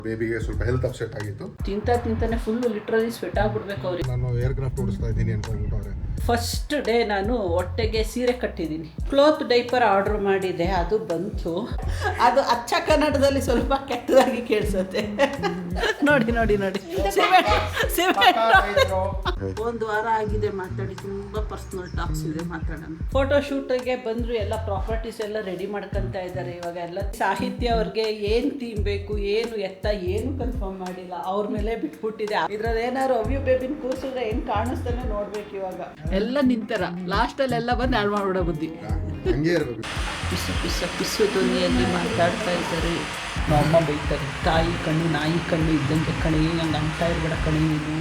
ಬೇಬಿಗೆ ಸ್ವಲ್ಪ health upset ಆಗಿತ್ತು. ತಿಂತಾನೆ ಫುಲ್ ಲಿಟ್ರಲಿ ಸ್ವೆಟ್ ಆಗ್ಬಿಡ್ಬೇಕು ಅವ್ರಿಗೆ. ನಾನು ಏರ್ಕ್ರಾಫ್ಟ್ ಓಡಿಸ್ತಾ ಇದ್ದೀನಿ ಅನ್ಕೊಂಡ್ಬಿಟ್ಟವ್ರೆ. ಫಸ್ಟ್ ಡೇ ನಾನು ಹೊಟ್ಟೆಗೆ ಸೀರೆ ಕಟ್ಟಿದ್ದೀನಿ. ಕ್ಲೋತ್ ಡೈಪರ್ ಆರ್ಡರ್ ಮಾಡಿದೆ, ಅದು ಬಂತು. ಅದು ಅಚ್ಚ ಕನ್ನಡದಲ್ಲಿ ಸ್ವಲ್ಪ ಕೆಟ್ಟದಾಗಿ ಕೇಳಿಸುತ್ತೆ. ನೋಡಿ ಒಂದು ವಾರ ಆಗಿದೆ ಮಾತಾಡಿ, ತುಂಬಾ ಪರ್ಸನಲ್ ಟಾಕ್ಸ್ ಇದೆ, ಮಾತಾಡೋಣ. ಫೋಟೋ ಶೂಟ್ಗೆ ಬಂದ್ರು, ಎಲ್ಲ ಪ್ರಾಪರ್ಟೀಸ್ ಎಲ್ಲ ರೆಡಿ ಮಾಡ್ಕೊಂತ ಇದ್ದಾರೆ. ಇವಾಗ ಎಲ್ಲ ಸಾಹಿತ್ಯ ಅವ್ರಿಗೆ ಏನ್ ಥೀಮ್ ಬೇಕು, ಏನು ಎತ್ತ ಏನು ಕನ್ಫರ್ಮ್ ಮಾಡಿಲ್ಲ, ಅವ್ರ ಮೇಲೆ ಬಿಟ್ಬಿಟ್ಟಿದೆ. ಇದ್ರಲ್ಲಿ ಏನಾದ್ರು ಅವ್ಯೂ ಬೇಬಿನ ಕೂರ್ಸಿದ್ರೆ ಹೆಂಗ್ ಕಾಣಿಸ್ತಾನೆ ನೋಡ್ಬೇಕು. ಇವಾಗ ಎಲ್ಲ ನಿಂತರ ಲಾಸ್ಟಲ್ಲಿ ಎಲ್ಲ ಬಂದು ಹಾಳು ಮಾಡ್ಬಿಡೋ ಬುದ್ಧಿ. ಪಿಸು ಧ್ವನಿಯಲ್ಲಿ ಮಾತಾಡ್ತಾ ಇದ್ದಾರೆ. ಅಮ್ಮ ಬೈತಾರೆ, ತಾಯಿ ಕಣ್ಣು ನಾಯಿ ಕಣ್ಣು ಇದ್ದಂಗೆ ಕಣಿ, ಹಂಗೆ ಅಂಟ ಇರ್ಬೇಡ ಕಣಿ ನೀನು.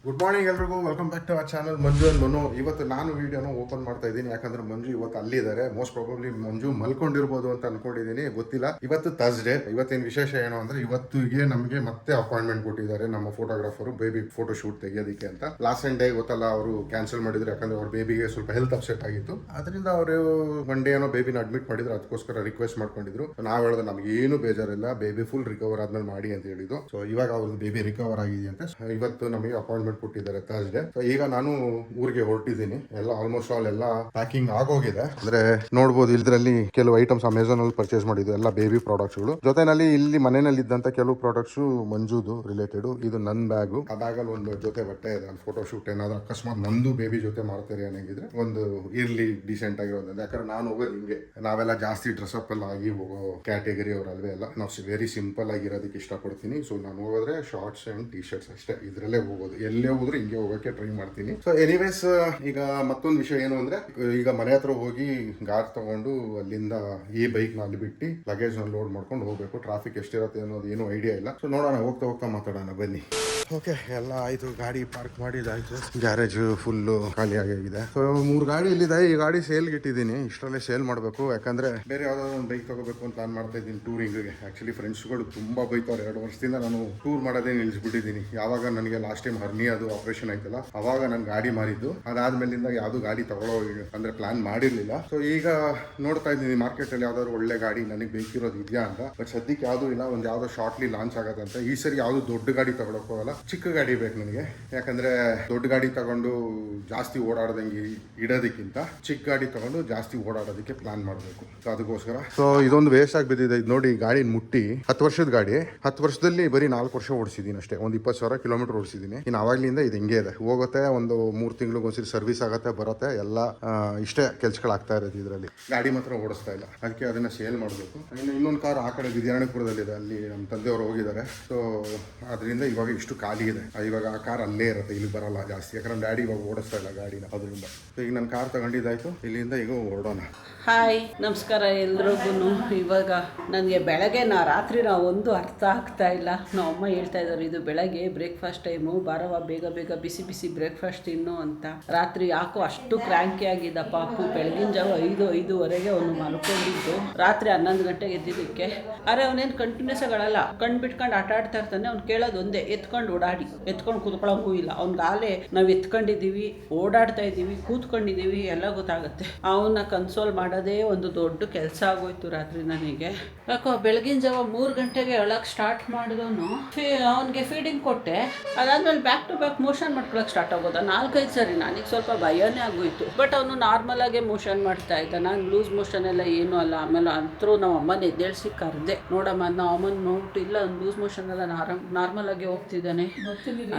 ಗುಡ್ ಮಾರ್ನಿಂಗ್ ಎಲ್ರಿಗೂ, welcome back to our channel Manju and Manu. ಇವತ್ತು ನಾನು ವಿಡಿಯೋನ ಓಪನ್ ಮಾಡ್ತಾ ಇದ್ದೀನಿ, ಯಾಕಂದ್ರೆ ಮಂಜು ಇವತ್ತು ಅಲ್ಲಿದ್ದಾರೆ. ಮೋಸ್ಟ್ ಪ್ರಾಬಬ್ಲಿ ಮಂಜು ಮಲ್ಕೊಂಡಿರ್ಬೋದು ಅಂತ ಅನ್ಕೊಂಡಿದ್ದೀನಿ, ಗೊತ್ತಿಲ್ಲ. ಇವತ್ತು ಥರ್ಸ್ಡೇ. ಇವತ್ತಿನ ವಿಶೇಷ ಏನು ಅಂದ್ರೆ, ಇವತ್ತಿಗೆ ನಮಗೆ ಮತ್ತೆ ಅಪಾಯಿಂಟ್ಮೆಂಟ್ ಕೊಟ್ಟಿದ್ದಾರೆ ನಮ್ಮ ಫೋಟೋಗ್ರಾಫರು ಬೇಬಿ ಫೋಟೋ ಶೂಟ್ ತೆಗಿಯೋದಕ್ಕೆ ಅಂತ. ಲಾಸ್ಟ್ ಸಂಡೇ ಗೊತ್ತಲ್ಲ, ಅವರು ಕ್ಯಾನ್ಸಲ್ ಮಾಡಿದ್ರು, ಯಾಕಂದ್ರೆ ಅವ್ರ ಬೇಬಿಗೆ ಸ್ವಲ್ಪ ಹೆಲ್ತ್ ಅಪ್ಸೆಟ್ ಆಗಿತ್ತು. ಅದರಿಂದ ಅವರು ಒನ್ ಡೇ ಏನೋ ಬೇಬಿನ ಅಡ್ಮಿಟ್ ಮಾಡಿದ್ರು, ಅದಕ್ಕೋಸ್ಕರ ರಿಕ್ವೆಸ್ಟ್ ಮಾಡ್ಕೊಂಡಿದ್ರು. ನಾವು ಹೇಳಿದ್ರೆ ನಮ್ಗೆ ಏನು ಬೇಜಾರಿಲ್ಲ, ಬೇಬಿ ಫುಲ್ ರಿಕವರ್ ಆದ್ಮೇಲೆ ಮಾಡಿ ಅಂತ ಹೇಳಿದ್ದು. ಸೊ ಇವಾಗ ಅವ್ರದ್ದು ಬೇಬಿ ರಿಕವರ್ ಆಗಿದೆಯಂತೆ. ಇವತ್ತು ನಮಗೆ ಅಪಾಯಿಂಟ್ಮೆಂಟ್ ಕೊಟ್ಟಿದ್ದಾರೆ ಥರ್ಸ್ಡೇ. ಸೊ ಈಗ ನಾನು ಊರಿಗೆ ಹೊರಟಿದ್ದೀನಿ. ಎಲ್ಲ ಆಲ್ಮೋಸ್ಟ್ ಆಲ್ ಎಲ್ಲ ಪ್ಯಾಕಿಂಗ್ ಆಗೋಗಿದೆ. ಅಂದ್ರೆ ನೋಡ್ಬೋದು, ಇದ್ರಲ್ಲಿ ಕೆಲವು ಐಟಮ್ಸ್ ಅಮೆಝಾನ್ ಅಲ್ಲಿ ಪರ್ಚೇಸ್ ಮಾಡಿದ್ದು, ಎಲ್ಲ ಬೇಬಿ ಪ್ರಾಡಕ್ಟ್ಸ್ ಗಳು. ಜೊತೆನಲ್ಲಿ ಇಲ್ಲಿ ಮನೆಯಲ್ಲಿ ಇದ್ದಂತ ಕೆಲವು ಪ್ರಾಡಕ್ಟ್ಸ್ ಮಂಜುದು ರಿಲೇಟೆಡ್. ಇದು ನನ್ನ ಬ್ಯಾಗು. ಆ ಬ್ಯಾಗ್ ಅಲ್ಲಿ ಒಂದು ಜೊತೆ ಬಟ್ಟೆ ಇದೆ. ಅಲ್ಲಿ ಫೋಟೋ ಶೂಟ್ ಏನಾದ್ರು ಅಕಸ್ಮಾತ್ ನಂದು ಬೇಬಿ ಜೊತೆ ಮಾಡ್ತಾರೆ ಅನ್ನಂಗಿದ್ರೆ ಒಂದು ಇರ್ಲಿ ಡಿಸೆಂಟ್ ಆಗಿರೋದು. ಯಾಕಂದ್ರೆ ನಾನು ಹೋಗೋದು ಹಿಂಗೆ, ನಾವೆಲ್ಲ ಜಾಸ್ತಿ ಡ್ರೆಸ್ ಅಪ್ ಎಲ್ಲ ಆಗಿ ಹೋಗೋ ಕ್ಯಾಟಗರಿ ಅವರಲ್ವೇ ಅಲ್ಲ. ನಾವು ವೆರಿ ಸಿಂಪಲ್ ಆಗಿರೋದಕ್ಕೆ ಇಷ್ಟಪಡ್ತೀನಿ. ಸೊ ನಾನು ಹೋಗೋದ್ರೆ ಶಾರ್ಟ್ಸ್ ಅಂಡ್ ಟಿ ಶರ್ಟ್ಸ್ ಅಷ್ಟೇ, ಇದ್ರಲ್ಲೇ ಹೋಗೋದು. ಎಲ್ಲೇ ಹೋದ್ರೆ ಹಿಂಗೆ ಹೋಗೋಕೆ ಟ್ರೈ ಮಾಡ್ತೀನಿ. ಸೊ ಎನಿವೇಸ್, ಈಗ ಮತ್ತೊಂದು ವಿಷಯ ಏನು ಅಂದ್ರೆ, ಈಗ ಮನೆ ಹತ್ರ ಹೋಗಿ ಗಾರ್ ತಗೊಂಡು ಅಲ್ಲಿಂದ ಈ ಬೈಕ್ ನ ಅಲ್ಲಿ ಬಿಟ್ಟು ಲಗೇಜ್ ನ ಲೋಡ್ ಮಾಡ್ಕೊಂಡು ಹೋಗ್ಬೇಕು. ಟ್ರಾಫಿಕ್ ಎಷ್ಟಿರುತ್ತೆ ಅನ್ನೋದು ಏನು ಐಡಿಯಾ ಇಲ್ಲ. ಸೊ ನೋಡೋಣ, ಹೋಗ್ತಾ ಮಾತಾಡೋಣ ಬನ್ನಿ. ಓಕೆ, ಎಲ್ಲ ಆಯ್ತು. ಗಾಡಿ ಪಾರ್ಕ್ ಮಾಡಿದಾಯ್ತು. ಗ್ಯಾರೇಜ್ ಫುಲ್ ಖಾಲಿ ಆಗಿದೆ. ಸೊ 3 ಗಾಡಿ ಇಲ್ಲಿದೆ. ಈ ಗಾಡಿ ಸೇಲ್ಗೆ ಇಟ್ಟಿದ್ದೀನಿ. ಇಷ್ಟರಲ್ಲೇ ಸೇಲ್ ಮಾಡಬೇಕು, ಯಾಕಂದ್ರೆ ಬೇರೆ ಯಾವ್ದಾದ್ರು ಒಂದು ಬೈಕ್ ತಗೋಬೇಕು ಅಂತ ಪ್ಲಾನ್ ಮಾಡ್ತಾ ಇದ್ದೀನಿ ಟೂರಿಂಗ್ಗೆ. ಆಕ್ಚುಲಿ ಫ್ರೆಂಡ್ಸ್ಗಳು ತುಂಬಾ ಬೈತಾರೆ. 2 ವರ್ಷದಿಂದ ನಾನು ಟೂರ್ ಮಾಡೋದೇ ನಿಲ್ಲಿಸ್ಬಿಟ್ಟಿದ್ದೀನಿ. ಯಾವಾಗ ನನಗೆ ಲಾಸ್ಟ್ ಟೈಮ್ ಹರ್ನಿ ಅದು ಆಪರೇಷನ್ ಆಯ್ತಲ್ಲ, ಅವಾಗ ನಾನು ಗಾಡಿ ಮಾರಿದ್ದು. ಅದಾದ್ಮೇಲಿಂದ ಯಾವ್ದು ಗಾಡಿ ತಗೊಳ್ಳೋ ಅಂದ್ರೆ ಪ್ಲಾನ್ ಮಾಡಿರ್ಲಿಲ್ಲ. ಸೊ ಈಗ ನೋಡ್ತಾ ಇದ್ದೀನಿ ಮಾರ್ಕೆಟ್ ಅಲ್ಲಿ ಯಾವ್ದಾದ್ರು ಒಳ್ಳೆ ಗಾಡಿ ನನಗೆ ಬೇಕಿರೋದು ಇದೆಯಾ ಅಂತ. ಬಟ್ ಸದ್ಯಕ್ಕೆ ಯಾವ್ದು ಇಲ್ಲ. ಒಂದು ಯಾವ್ದೋ ಶಾರ್ಟ್ಲಿ ಲಾಂಚ್ ಆಗತ್ತಂತೆ. ಈ ಸರಿ ಯಾವ್ದು ದೊಡ್ಡ ಗಾಡಿ ತಗೊಳಕ್ ಹೋಗಲ್ಲ, ಚಿಕ್ಕ ಗಾಡಿ ಬೇಕು ನನಗೆ. ಯಾಕಂದ್ರೆ ದೊಡ್ಡ ಗಾಡಿ ತಗೊಂಡು ಜಾಸ್ತಿ ಓಡಾಡದಂಗೆ ಇಡೋದಕ್ಕಿಂತ ಚಿಕ್ಕ ಗಾಡಿ ತಗೊಂಡು ಜಾಸ್ತಿ ಓಡಾಡೋದಕ್ಕೆ ಪ್ಲಾನ್ ಮಾಡಬೇಕು. ಅದಕ್ಕೋಸ್ಕರ ಸೊ ಇದೊಂದು ವೇಸ್ಟ್ ಆಗಿ ಬಿದ್ದಿದೆ. ಇದು ನೋಡಿ, ಗಾಡಿ ಮುಟ್ಟಿ 10 ವರ್ಷದ ಗಾಡಿ. 10 ವರ್ಷದಲ್ಲಿ ಬರೀ 4 ವರ್ಷ ಓಡಿಸಿದ್ದೀನಿ ಅಷ್ಟೇ. ಒಂದು 20,000 ಕಿಲೋಮೀಟರ್ ಓಡಿಸಿದ್ದೀನಿ. ಇನ್ನು ಅವಾಗ್ಲಿಂದ ಇದು ಹಿಂಗೆ ಇದೆ. ಹೋಗುತ್ತೆ, ಒಂದು 3 ತಿಂಗಳಿಗೆ ಒಂದ್ಸರಿ ಸರ್ವಿಸ್ ಆಗತ್ತೆ, ಬರುತ್ತೆ. ಎಲ್ಲ ಇಷ್ಟೇ ಕೆಲ್ಸಗಳಾಗ್ತಾ ಇರೋದು ಇದರಲ್ಲಿ. ಗಾಡಿ ಮಾತ್ರ ಓಡಿಸ್ತಾ ಇಲ್ಲ. ಅದಕ್ಕೆ ಅದನ್ನ ಸೇಲ್ ಮಾಡಬೇಕು. ಇನ್ನೊಂದು ಕಾರ್ ಆ ಕಡೆ ವಿದ್ಯಾರಣ್ಯಪುರದಲ್ಲಿದೆ, ಅಲ್ಲಿ ನಮ್ಮ ತಂದೆಯವರು ಹೋಗಿದ್ದಾರೆ. ಸೊ ಅದರಿಂದ ಇವಾಗ ಇಷ್ಟು ಖಾಲಿ ಇದೆ. ಇವಾಗ ಆ ಕಾರ್ ಅಲ್ಲೇ ಇರುತ್ತೆ, ಇಲ್ಲಿ ಬರಲ್ಲ ಜಾಸ್ತಿ. ಯಾಕಂದ್ರೆ ಡ್ಯಾಡಿ ಇವಾಗ ಓಡಿಸ್ತಾ ಇಲ್ಲ ಗಾಡಿನ, ಅದರಿಂದ. ಈಗ ನನ್ನ ಕಾರ್ ತಗೊಂಡಿದ್ದಾಯ್ತು. ಇಲ್ಲಿಂದ ಈಗ ಹೊರಡೋಣ. ಹಾಯ್, ನಮಸ್ಕಾರ ಎಲ್ರಿಗೂ. ಇವಾಗ ನನಗೆ ಬೆಳಗ್ಗೆ ರಾತ್ರಿ ಒಂದು ಅರ್ಥ ಆಗ್ತಾ ಇಲ್ಲ. ನಮ್ಮ ಅಮ್ಮ ಹೇಳ್ತಾ ಇದ್ದಾರೆ, ಇದು ಬೆಳಗ್ಗೆ ಬ್ರೇಕ್ಫಾಸ್ಟ್ ಟೈಮು, ಬಾರವ ಬೇಗ ಬಿಸಿ ಬ್ರೇಕ್ಫಾಸ್ಟ್ ತಿನ್ನು ಅಂತ. ರಾತ್ರಿ ಯಾಕೋ ಅಷ್ಟು ಕ್ರ್ಯಾಂಕಿ ಆಗಿದ್ದ ಪಾಪು. ಬೆಳಗಿನ ಜಾವ 5-5:30 ಅವನು ಮಲ್ಕೊಂಡಿದ್ದು. ರಾತ್ರಿ 11 ಗಂಟೆಗೆ ಎದ್ದಿದ್ದಕ್ಕೆ. ಅರೆ ಅವನೇನು ಕಂಟಿನ್ಯೂಸ್ ಆಗಲ್ಲ, ಕಣ್ ಬಿಟ್ಕೊಂಡು ಆಟ ಆಡ್ತಾ ಇರ್ತಾನೆ. ಅವ್ನು ಕೇಳೋದು ಒಂದೇ, ಎತ್ಕೊಂಡು ಓಡಾಡಿ. ಎತ್ಕೊಂಡು ಕೂತ್ಕೊಳ್ಳೋಂಗೂ ಇಲ್ಲ. ಅವ್ನಿಗಾಲೇ ನಾವು ಎತ್ಕೊಂಡಿದ್ದೀವಿ, ಓಡಾಡ್ತಾ ಇದ್ದೀವಿ, ಕೂತ್ಕೊಂಡಿದ್ದೀವಿ, ಎಲ್ಲ ಗೊತ್ತಾಗುತ್ತೆ. ಅವನ್ನ ಕನ್ಸೋಲ್ ಮಾಡೋದೇ ಒಂದು ದೊಡ್ಡ ಕೆಲಸ ಆಗೋಯ್ತು ರಾತ್ರಿ ನನಗೆ. ಯಾಕೋ ಬೆಳಗಿನ ಜಾವ 3 ಗಂಟೆಗೆ ಹೇಳಕ್ ಸ್ಟಾರ್ಟ್ ಮಾಡಿದವನು. ಅವನಿಗೆ ಫೀಡಿಂಗ್ ಕೊಟ್ಟೆ. ಅದಾದ್ಮೇಲೆ ಬ್ಯಾಕ್ ಟು ಬ್ಯಾಕ್ ಮೋಷನ್ ಮಾಡ್ಕೊಳಕ್ ಸ್ಟಾರ್ಟ್ ಆಗೋದ 4-5 ಸರಿ. ನನಗೆ ಸ್ವಲ್ಪ ಭಯನೇ ಆಗೋಯ್ತು. ಬಟ್ ಅವನು ನಾರ್ಮಲ್ ಆಗೇ ಮೋಷನ್ ಮಾಡ್ತಾ ಇದ್ದ. ನಾನು ಲೂಸ್ ಮೋಷನ್ ಎಲ್ಲ ಏನೂ ಅಲ್ಲ. ಆಮೇಲೆ ಅಂತರೂ ನಮ್ಮ ಅಮ್ಮನ ಎದ್ದೇಳಿಸಿ ಕರೆದೆ, ನೋಡಮ್ಮ ನಾವು ಅಮ್ಮನ ನೋಡ್ಬಿಟ್ಟು, ಇಲ್ಲ ಒಂದು ಲೂಸ್ ಮೋಷನ್ ಎಲ್ಲ ನಾರ್ಮಲ್ ಆಗಿ ಹೋಗ್ತಿದ್ದಾನೆ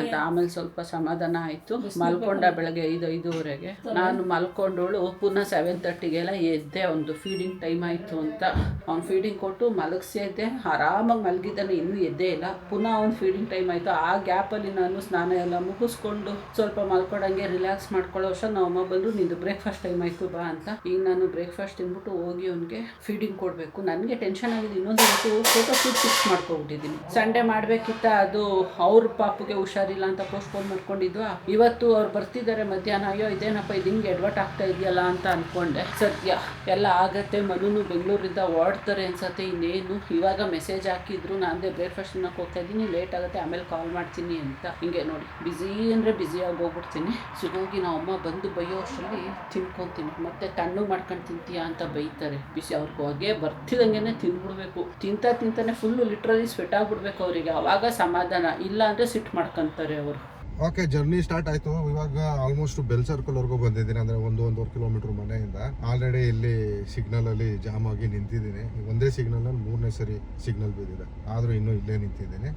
ಅಂತ. ಆಮೇಲೆ ಸ್ವಲ್ಪ ಸಮಾಧಾನ ಆಯಿತು. ಮಲ್ಕೊಂಡ ಬೆಳಗ್ಗೆ 5-5:30. ನಾನು ಮಲ್ಕೊಂಡವಳು ಪುನಃ 7:30 ಎದ್ದೆ. ಒಂದು ಫೀಡಿಂಗ್ ಟೈಮ್ ಆಯಿತು ಅಂತ ಅವ್ನು ಫೀಡಿಂಗ್ ಕೊಟ್ಟು ಮಲಗಿಸಿದ್ದೆ. ಆರಾಮಾಗಿ ಮಲಗಿದ್ದಾನೆ, ಇನ್ನೂ ಎದ್ದೇ ಇಲ್ಲ. ಪುನಃ ಅವ್ನು ಫೀಡಿಂಗ್ ಟೈಮ್ ಆಯಿತು. ಆ ಗ್ಯಾಪಲ್ಲಿ ನಾನು ಸ್ನಾನ ಎಲ್ಲ ಮುಗಿಸ್ಕೊಂಡು ಸ್ವಲ್ಪ ಮಲ್ಕೊಡಂಗೆ ರಿಲ್ಯಾಕ್ಸ್ ಮಾಡ್ಕೊಳ್ಳೋ ವರ್ಷ ನಾವು ಅಮ್ಮ ಬಂದರು, ನಿಂದು ಬ್ರೇಕ್ಫಾಸ್ಟ್ ಟೈಮ್ ಆಯಿತು ಬಾ ಅಂತ. ಈಗ ನಾನು ಬ್ರೇಕ್ಫಾಸ್ಟ್ ತಿಂದ್ಬಿಟ್ಟು ಹೋಗಿ ಅವನಿಗೆ ಫೀಡಿಂಗ್ ಕೊಡಬೇಕು. ನನಗೆ ಟೆನ್ಷನ್ ಆಗಿದೆ. ಇನ್ನೊಂದು ಫೋಟೋ ಶೂಟ್ ಫಿಕ್ಸ್ ಮಾಡ್ಕೊಬಿಟ್ಟಿದ್ದೀನಿ. ಸಂಡೇ ಮಾಡಬೇಕಿತ್ತ, ಅದು ಅವ್ರ ಪಾಪುಗೆ ಹುಷಾರಿಲ್ಲ ಅಂತ ಪೋಸ್ಟ್ಪೋನ್ ಮಾಡ್ಕೊಂಡಿದ್ವಾ. ಇವತ್ತು ಅವ್ರು ಬರ್ತಿದ್ದಾರೆ ಮಧ್ಯಾಹ್ನ. ಅಯ್ಯೋ ಇದೇನಪ್ಪ ಇದು ಹಿಂಗೆ ಎಡ್ವರ್ಟ್ ಆಗ್ತಾ ಇದೆಯಲ್ಲ ಅಂತ ಅಂದ್ಕೊಂಡೆ. ಸದ್ಯ ಎಲ್ಲ ಆಗತ್ತೆ. ಮನುನು ಬೆಂಗಳೂರಿಂದ ಓಡ್ತಾರೆ ಅನ್ಸತ್ತೆ. ಇನ್ನೇನು ಇವಾಗ ಮೆಸೇಜ್ ಹಾಕಿದ್ರು, ನಾನೇ ಬ್ರೇಕ್ಫಾಸ್ಟ್ ತಿನ್ನಕ್ಕೆ ಹೋಗ್ತಾ ಇದ್ದೀನಿ, ಲೇಟ್ ಆಗುತ್ತೆ, ಆಮೇಲೆ ಕಾಲ್ ಮಾಡ್ತೀನಿ ಅಂತ. ಹಿಂಗೆ ನೋಡಿ ಬ್ಯುಸಿ ಅಂದರೆ ಬ್ಯುಸಿಯಾಗಿ ಹೋಗ್ಬಿಡ್ತೀನಿ. ಹೋಗಿ ನಾವು ಅಮ್ಮ ಬಂದು ಬೈಯೋ ಅಷ್ಟರಲ್ಲಿ ತಿನ್ಕೊತೀನಿ. ಮತ್ತು ತಣ್ಣಗೆ ಮಾಡ್ಕೊಂಡು ತಿಂತೀಯಾ ಅಂತ ಬೈತಾರೆ. ಬಿಸಿ ಅವ್ರಿಗೆ ಹೊಗೆ ಬರ್ತಿದಂಗೆ ತಿಂದ್ಬಿಡ್ಬೇಕು. ತಿಂತಾನೆ ಫುಲ್ಲು ಲಿಟ್ರಲಿ ಸ್ವೆಟ್ ಆಗಿಬಿಡ್ಬೇಕು ಅವರಿಗೆ. ಆವಾಗ ಸಮಾಧಾನ, ಇಲ್ಲ ಅಂದರೆ ಸಿಟ್ಟು ಮಾಡ್ಕೊತಾರೆ ಅವರು. ಓಕೆ, ಜರ್ನಿ ಸ್ಟಾರ್ಟ್ ಆಯ್ತು. ಇವಾಗ ಆಲ್ಮೋಸ್ಟ್ ಬೆಲ್ ಸರ್ಕಲ್ ವರ್ಗೂ ಬಂದಿದ್ದೀನಿ. ಅಂದ್ರೆ 1.5 ಕಿಲೋಮೀಟರ್ ಮನೆಯಿಂದ. ಆಲ್ರೆಡಿ ಇಲ್ಲಿ ಸಿಗ್ನಲ್ ಅಲ್ಲಿ ಜಾಮ್ ಆಗಿ ನಿಂತಿದ್ದೀನಿ. ಒಂದೇ ಸಿಗ್ನಲ್ ಅಲ್ಲಿ 3ನೇ ಸರಿ ಸಿಗ್ನಲ್ ಬಿದ್ದಿದೆ, ಆದ್ರೂ ಇನ್ನೂ ಇಲ್ಲೇ ನಿಂತಿದ್ದೀನಿ.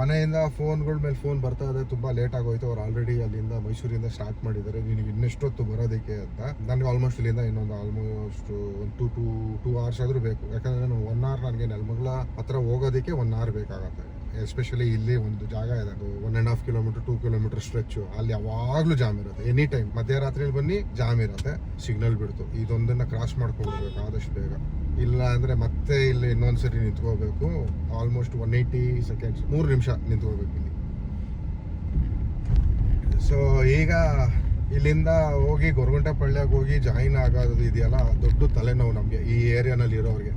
ಮನೆಯಿಂದ ಫೋನ್ಗಳ ಮೇಲೆ ಫೋನ್ ಬರ್ತಾ ಇದೆ, ತುಂಬಾ ಲೇಟ್ ಆಗೋಯ್ತು. ಅವ್ರು ಆಲ್ರೆಡಿ ಅಲ್ಲಿಂದ ಮೈಸೂರಿಂದ ಸ್ಟಾರ್ಟ್ ಮಾಡಿದ್ದಾರೆ, ನಿನಗೆ ಇನ್ನೆಷ್ಟೊತ್ತು ಬರೋದಕ್ಕೆ ಅಂತ. ನನಗೆ ಆಲ್ಮೋಸ್ಟ್ ಇಲ್ಲಿಂದ ಇನ್ನೊಂದು ಆಲ್ಮೋಸ್ಟ್ ಒಂದು ಟೂ ಅವರ್ಸ್ ಆದ್ರೂ ಬೇಕು. ಯಾಕಂದ್ರೆ ನಾನು 1 ಅವರ್ ನನಗೆ ನೆಲಮಂಗಲ ಹತ್ರ ಹೋಗೋದಕ್ಕೆ 1 ಅವರ್ ಬೇಕಾಗತ್ತೆ. ಎಸ್ಪೆಷಲಿ ಇಲ್ಲಿ ಒಂದು ಜಾಗ ಇದೆ, 1.5 ಕಿಲೋಮೀಟರ್ 2 ಕಿಲೋಮೀಟರ್ ಸ್ಟ್ರೆಚ್. ಅಲ್ಲಿ ಯಾವಾಗ್ಲೂ ಜಾಮ್ ಇರುತ್ತೆ, ಎನಿ ಟೈಮ್. ಮಧ್ಯರಾತ್ರಿಲಿ ಬನ್ನಿ ಜಾಮ್ ಇರುತ್ತೆ. ಸಿಗ್ನಲ್ ಬಿಡ್ತು, ಇದೊಂದನ್ನ ಕ್ರಾಸ್ ಮಾಡ್ಕೊಬಿಡ್ಬೇಕು ಆದಷ್ಟು ಬೇಗ. ಇಲ್ಲ ಅಂದ್ರೆ ಮತ್ತೆ ಇಲ್ಲಿ ಇನ್ನೊಂದ್ಸರಿ ನಿಂತ್ಕೋಬೇಕು. ಆಲ್ಮೋಸ್ಟ್ 180 ಸೆಕೆಂಡ್ಸ್, 3 ನಿಮಿಷ ನಿಂತ್ಕೋಬೇಕು ಇಲ್ಲಿ. ಸೊ ಈಗ ಇಲ್ಲಿಂದ ಹೋಗಿ ಗೊರಗುಂಟೆಪಾಳ್ಯಕ್ಕೆ ಹೋಗಿ ಜಾಯಿನ್ ಆಗೋದು ಇದೆಯಲ್ಲ, ದೊಡ್ಡ ತಲೆನೋವು ನಮಗೆ ಈ ಏರಿಯಾನಲ್ಲಿ ಇರೋರಿಗೆ.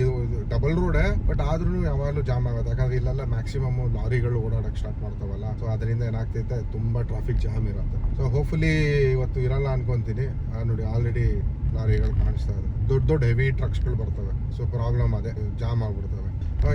ಇದು ಡಬಲ್ ರೋಡೇ, ಬಟ್ ಆದ್ರೂ ಯಾವಾಗಲೂ ಜಾಮ್ ಆಗೋದು. ಯಾಕಂದ್ರೆ ಇಲ್ಲೆಲ್ಲ ಮ್ಯಾಕ್ಸಿಮಮ್ ಲಾರಿಗಳು ಓಡಾಡಕ್ಕೆ ಸ್ಟಾರ್ಟ್ ಮಾಡ್ತಾವಲ್ಲ. ಸೊ ಅದರಿಂದ ಏನಾಗ್ತೈತೆ, ತುಂಬಾ ಟ್ರಾಫಿಕ್ ಜಾಮ್ ಇರುತ್ತೆ. ಸೊ ಹೋಪ್ಫುಲಿ ಇವತ್ತು ಇರಲ್ಲ ಅನ್ಕೊಂತೀನಿ. ನೋಡಿ ಆಲ್ರೆಡಿ ಲಾರಿಗಳು ಕಾಣಿಸ್ತಾ ಇದೆ, ದೊಡ್ಡ ಹೆವಿ ಟ್ರಕ್ಸ್ಗಳು ಬರ್ತವೆ. ಸೊ ಪ್ರಾಬ್ಲಮ್ ಅದೇ, ಜಾಮ್ ಆಗ್ಬಿಡ್ತವೆ.